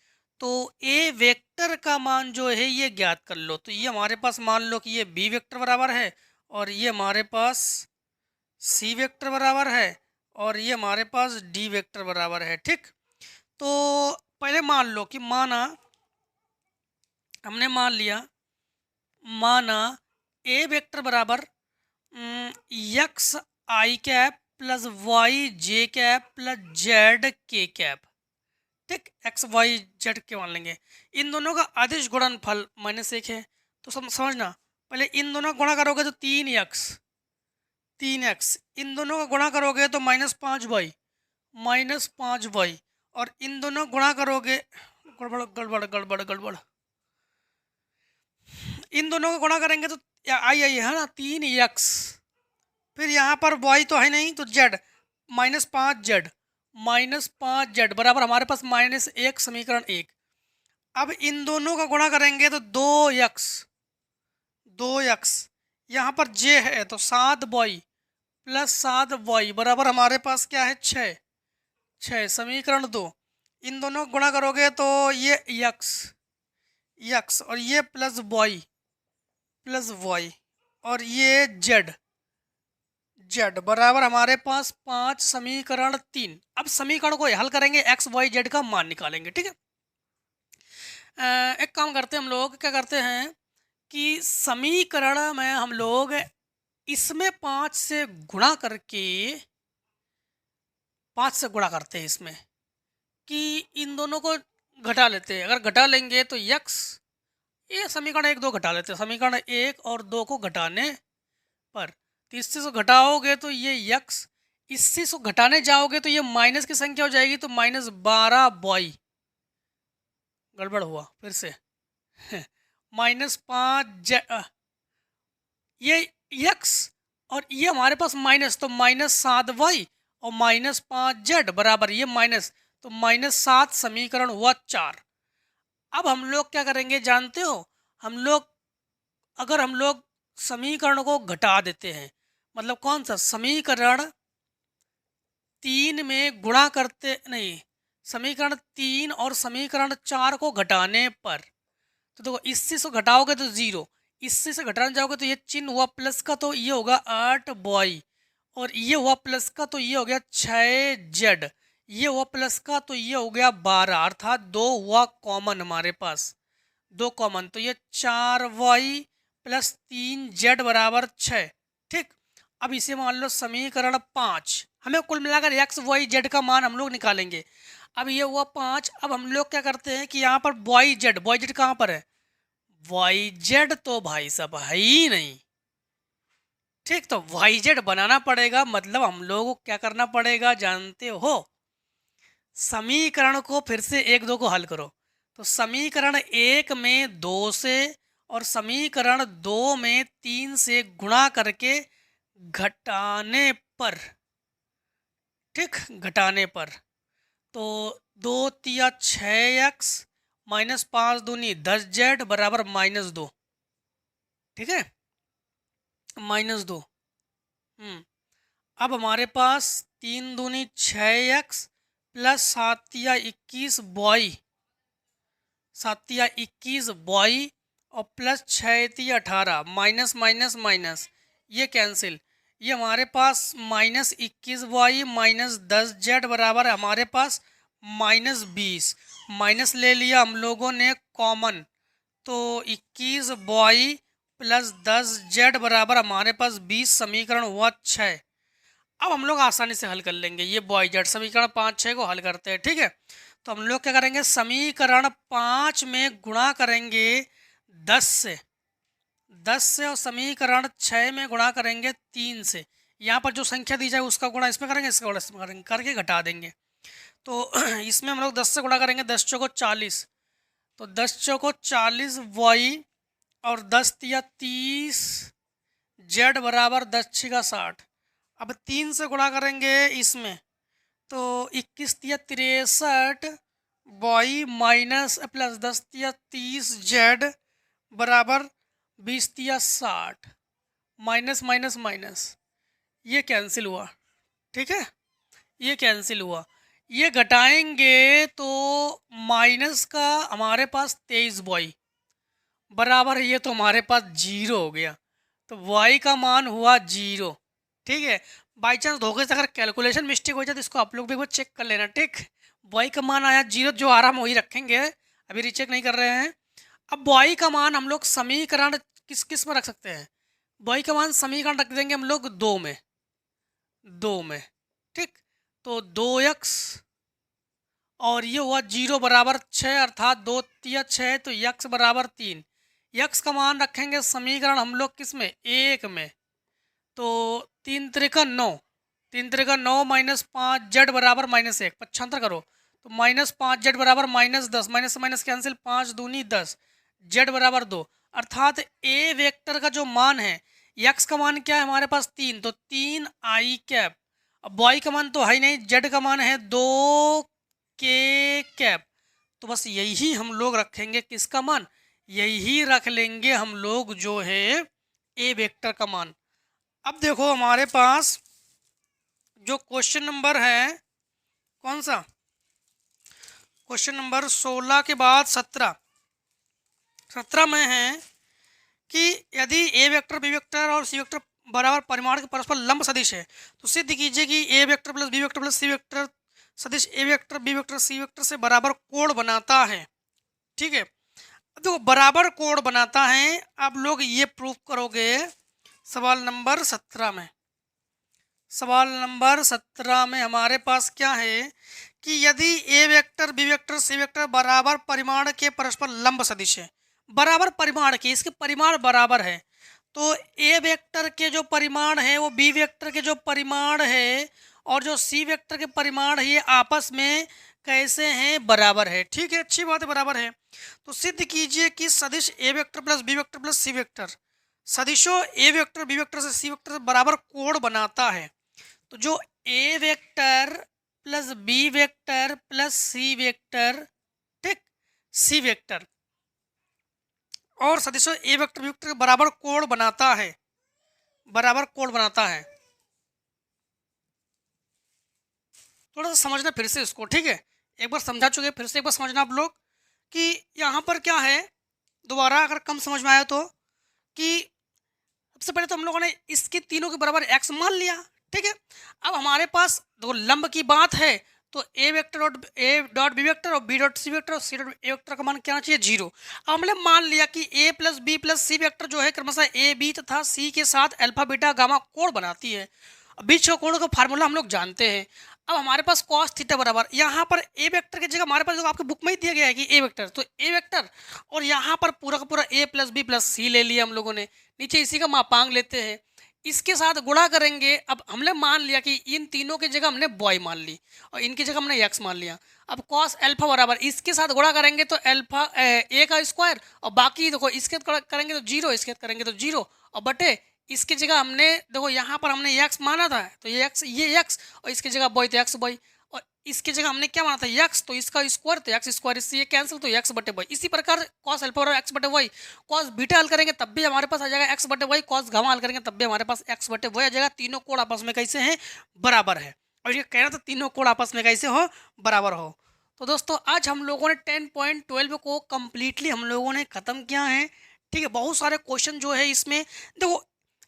तो ए वेक्टर का मान जो है ये ज्ञात कर लो। तो ये हमारे पास मान लो कि ये बी वेक्टर बराबर है, और ये हमारे पास सी वेक्टर बराबर है, और ये हमारे पास डी वेक्टर बराबर है, ठीक। तो पहले मान लो कि हमने माना ए वेक्टर बराबर एक्स आई कैप प्लस वाई जे कैप प्लस जेड के कैप, ठीक। एक्स वाई जेड के मान लेंगे। इन दोनों का अदिश गुणनफल -1 है। तो समझना, पहले इन दोनों का गुणा करोगे तो 3x, इन दोनों का गुणा करोगे तो -5y, और इन दोनों गुणा करोगे, गड़बड़ गड़बड़ गड़बड़ गड़बड़, इन दोनों का गुणा करेंगे तो आई है ना 3x, फिर यहाँ पर y तो है नहीं तो z, -5z बराबर हमारे पास -1 समीकरण 1। अब इन दोनों का गुणा करेंगे तो 2x, यहाँ पर j है तो 7y प्लस 7y बराबर हमारे पास क्या है 6 समीकरण 2। इन दोनों को गुणा करोगे तो ये x और ये प्लस y और ये z बराबर हमारे पास 5 समीकरण 3। अब समीकरण को हल करेंगे, x y z का मान निकालेंगे, ठीक है। एक काम करते हैं हम लोग, क्या करते हैं कि समीकरण में हम लोग इसमें 5 से गुणा करके 5 से गुणा करते हैं इसमें, कि इन दोनों को घटा लेते हैं। अगर घटा लेंगे तो x, ये समीकरण 1 2 घटा लेते हैं, समीकरण 1 और 2 को घटाने पर, तो इससे से घटाओगे तो ये x, इससे से घटाने जाओगे तो ये माइनस की संख्या हो जाएगी, तो -12y, गड़बड़ हुआ फिर से -5 ये x और ये हमारे पास माइनस, तो -7y और -5z बराबर ये माइनस, तो -7 समीकरण हुआ 4। अब हम लोग क्या करेंगे जानते हो, अगर हम लोग समीकरण को घटा देते हैं, मतलब कौन सा समीकरण 3 में गुणा करते नहीं, समीकरण 3 और समीकरण 4 को घटाने पर, तो देखो इससे से घटाओगे तो 0, इससे से घटाने जाओगे तो ये चिन्ह हुआ प्लस का, तो ये होगा 8 बॉय, और ये हुआ प्लस का तो ये हो गया 6 जेड, ये हुआ प्लस का तो ये हो गया 12, अर्थात 2 हुआ कॉमन हमारे पास, 2 कॉमन, तो ये 4 वाई प्लस 3 जेड बराबर 6। ठीक, अब इसे मान लो समीकरण 5, हमें कुल मिलाकर एक्स वाई जेड का मान हम लोग निकालेंगे। अब ये हुआ 5, अब हम लोग क्या करते हैं कि यहाँ पर वाई जेड कहाँ पर है, वाई जेड तो भाई साहब है ही नहीं। ठीक, तो वाई जेड बनाना पड़ेगा, मतलब हम लोगों को क्या करना पड़ेगा जानते हो, समीकरण को फिर से 1 2 को हल करो। तो समीकरण 1 में 2 से और समीकरण 2 में 3 से गुणा करके घटाने पर, ठीक, घटाने पर, तो 2 तिया 6x माइनस 5 दूनी 10 जेड बराबर -2। ठीक है, -2। अब हमारे पास 3 दूनी 6x प्लस 7 या 21 बॉय, 7 या 21 बॉय और प्लस 6 या 18, माइनस माइनस माइनस, ये कैंसिल, ये हमारे पास -21 वाई माइनस 10 जेड बराबर है हमारे पास -20, माइनस ले लिया हम लोगों ने कॉमन, तो 21 वाई प्लस 10 जेड बराबर हमारे पास 20, समीकरण हुआ 6। अब हम लोग आसानी से हल कर लेंगे ये बॉय जेड, समीकरण 5 6 को हल करते हैं। ठीक है, तो हम लोग क्या करेंगे, समीकरण 5 में गुणा करेंगे 10 से, 10 से, और समीकरण 6 में गुणा करेंगे 3 से। यहाँ पर जो संख्या दी जाए उसका गुणा इसमें करेंगे, इसका गुणा इसमें करेंगे, करके घटा देंगे। तो इसमें हम लोग 10 से गुणा करेंगे, 10 चौको 40, तो 10 चौको 40 वाई और 10 तिया 30 जेड बराबर 10 छिका 60। अब 3 से गुणा करेंगे इसमें, तो 21 तिया 63 वाई माइनस प्लस 10 तिया 30 जेड बराबर 20 तिया 60, माइनस माइनस माइनस, ये कैंसिल हुआ। ठीक है, ये कैंसिल हुआ, ये घटाएंगे तो माइनस का हमारे पास 23 वाई बराबर, ये तो हमारे पास 0 हो गया, तो वाई का मान हुआ 0। ठीक है, बाई चांस धोखे से अगर कैलकुलेशन मिस्टेक हो जाए तो इसको आप लोग भी एक बार चेक कर लेना। ठीक, वाई का मान आया 0, जो आ रहा हम वही रखेंगे, अभी रीचेक नहीं कर रहे हैं। अब वाई का मान हम लोग समीकरण किस किस में रख सकते हैं, वाई का मान समीकरण रख देंगे हम लोग 2 में, 2 में। ठीक, तो 2x और ये हुआ 0 बराबर 6, अर्थात 2 तिया 6, तो x बराबर 3, x का मान रखेंगे समीकरण हम लोग किस में, 1 में, तो 3 त्रिका 9, 3 त्रिका 9 माइनस 5 जेड बराबर -1, पक्षांतर करो तो -5 जेड बराबर -10, माइनस से माइनस कैंसिल, 5 दूनी 10, जेड बराबर 2, अर्थात ए वेक्टर का जो मान है, एक्स का मान क्या है हमारे पास 3, तो 3 आई कैप, अब वाई का मान तो है ही नहीं, जेड का मान है 2 के कैप, तो बस यही हम लोग रखेंगे, किसका मान, यही रख लेंगे हम लोग जो है ए वेक्टर का मान। अब देखो हमारे पास जो क्वेश्चन नंबर है, कौन सा, क्वेश्चन नंबर 16 के बाद 17 में है कि यदि ए वेक्टर बी वेक्टर और सी वेक्टर बराबर परिमाण के परस्पर लंब सदिश है तो सिद्ध कीजिए कि A vector plus B vector plus C vector सदिश A vector B vector C vector से बराबर कोण बनाता है। ठीक है, तो बराबर कोण बनाता है, आप लोग ये प्रूफ करोगे सवाल नंबर 17 में। सवाल नंबर 17 में हमारे पास क्या है कि यदि A vector B vector C vector बराबर परिमाण के परस्पर लंब सदिश है, बराबर परिमाण के, इसके परिमाण बराबर है, तो ए वेक्टर के जो परिमाण है वो बी वेक्टर के जो परिमाण है और जो सी वेक्टर के परिमाण है ये आपस में कैसे हैं, बराबर है। ठीक है, अच्छी बात है, बराबर है। तो सिद्ध कीजिए कि सदिश A vector plus B vector plus C vector सदिशों ए वेक्टर बी वेक्टर से सी वेक्टर से बराबर कोण बनाता है। तो जो A vector plus B vector plus C vector, ठीक, सी वेक्टर और सदिशों ए वेक्टर बी वेक्टर के बराबर कोण बनाता है, बराबर कोण बनाता है। थोड़ा सा समझना फिर से इसको। ठीक है, एक बार समझा चुके, फिर से एक बार समझना आप लोग कि यहाँ पर क्या है दोबारा अगर कम समझ में आया तो, कि सबसे पहले तो हम लोगों ने इसके तीनों के बराबर x मान लिया, ठीक है। अब हमारे पास दो लंब की बात है, तो a बी वेक्टर और b डॉट सी वेक्टर और c डॉट ए वेक्टर का मान क्या होना चाहिए, 0। अब हमने मान लिया कि a plus B plus C vector जो है क्रमशः ए बी तथा c के साथ अल्फा बीटा गामा कोण बनाती है। बीच का कोण का फार्मूला हम लोग जानते हैं। अब हमारे पास cos थीटा बराबर, यहाँ पर ए वेक्टर की जगह हमारे पास जो आपके बुक में ही दिया गया है कि ए वेक्टर, तो ए वेक्टर और यहाँ पर पूरा का पूरा a प्लस बी प्लस सी ले लिया हम लोगों ने, नीचे इसी का मापांक लेते हैं, इसके साथ गुणा करेंगे। अब हमने मान लिया कि इन तीनों की जगह हमने बॉय मान ली और इनकी जगह हमने एक्स मान लिया। अब कॉस अल्फा बराबर इसके साथ गुणा करेंगे तो अल्फा ए का स्क्वायर, और बाकी देखो इसके करेंगे तो 0, इसके करेंगे तो 0, और बटे इसकी जगह हमने देखो यहाँ पर हमने एक्स माना था, तो ये एक्स और इसकी जगह बॉय तो एक्स बॉय, और इसकी जगह हमने क्या माना था एक्स, तो इसका स्क्वायर तो एक्स स्क्वायर, इससे ये कैंसिल तो एक्स बटे वाई। इसी प्रकार कॉस अल्फा और एक्स बटे वाई, कॉस बीटा हल करेंगे तब भी हमारे पास आ जाएगा एक्स बटे वाई, कॉस गामा हल करेंगे तब भी हमारे पास एक्स बटे वाई आ जाएगा। तीनों कोण आपस में कैसे हैं, बराबर है। और ये कह रहा था तीनों कोण आपस में कैसे हो, बराबर हो। तो दोस्तों आज हम लोगों ने 10.12 को कम्प्लीटली हम लोगों ने ख़त्म किया है, ठीक है। बहुत सारे क्वेश्चन जो है इसमें देखो,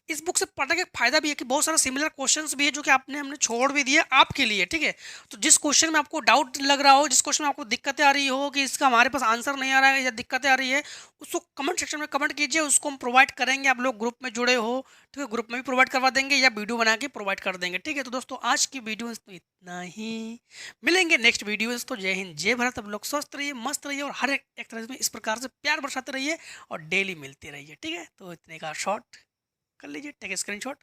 इस बुक से पढ़ने का एक फायदा भी है कि बहुत सारे सिमिलर क्वेश्चंस भी है जो कि हमने छोड़ भी दिए आपके लिए, ठीक है। तो जिस क्वेश्चन में आपको डाउट लग रहा हो, जिस क्वेश्चन में आपको दिक्कतें आ रही हो कि इसका हमारे पास आंसर नहीं आ रहा है या दिक्कतें आ रही है, उसको कमेंट सेक्शन में कमेंट कीजिए, उसको हम प्रोवाइड करेंगे। आप लोग ग्रुप में जुड़े हो, ठीक है, ग्रुप में भी प्रोवाइड करवा देंगे या वीडियो बना के प्रोवाइड कर देंगे, ठीक है। तो दोस्तों आज की वीडियो तो इतना ही, मिलेंगे नेक्स्ट वीडियो। तो जय हिंद जय भारत, अब लोग स्वस्थ रहिए, मस्त रहिए और हर एक तरह में इस प्रकार से प्यार बरसाते रहिए और डेली मिलते रहिए, ठीक है। तो इतने का शॉर्ट कर लीजिए, टेक स्क्रीनशॉट।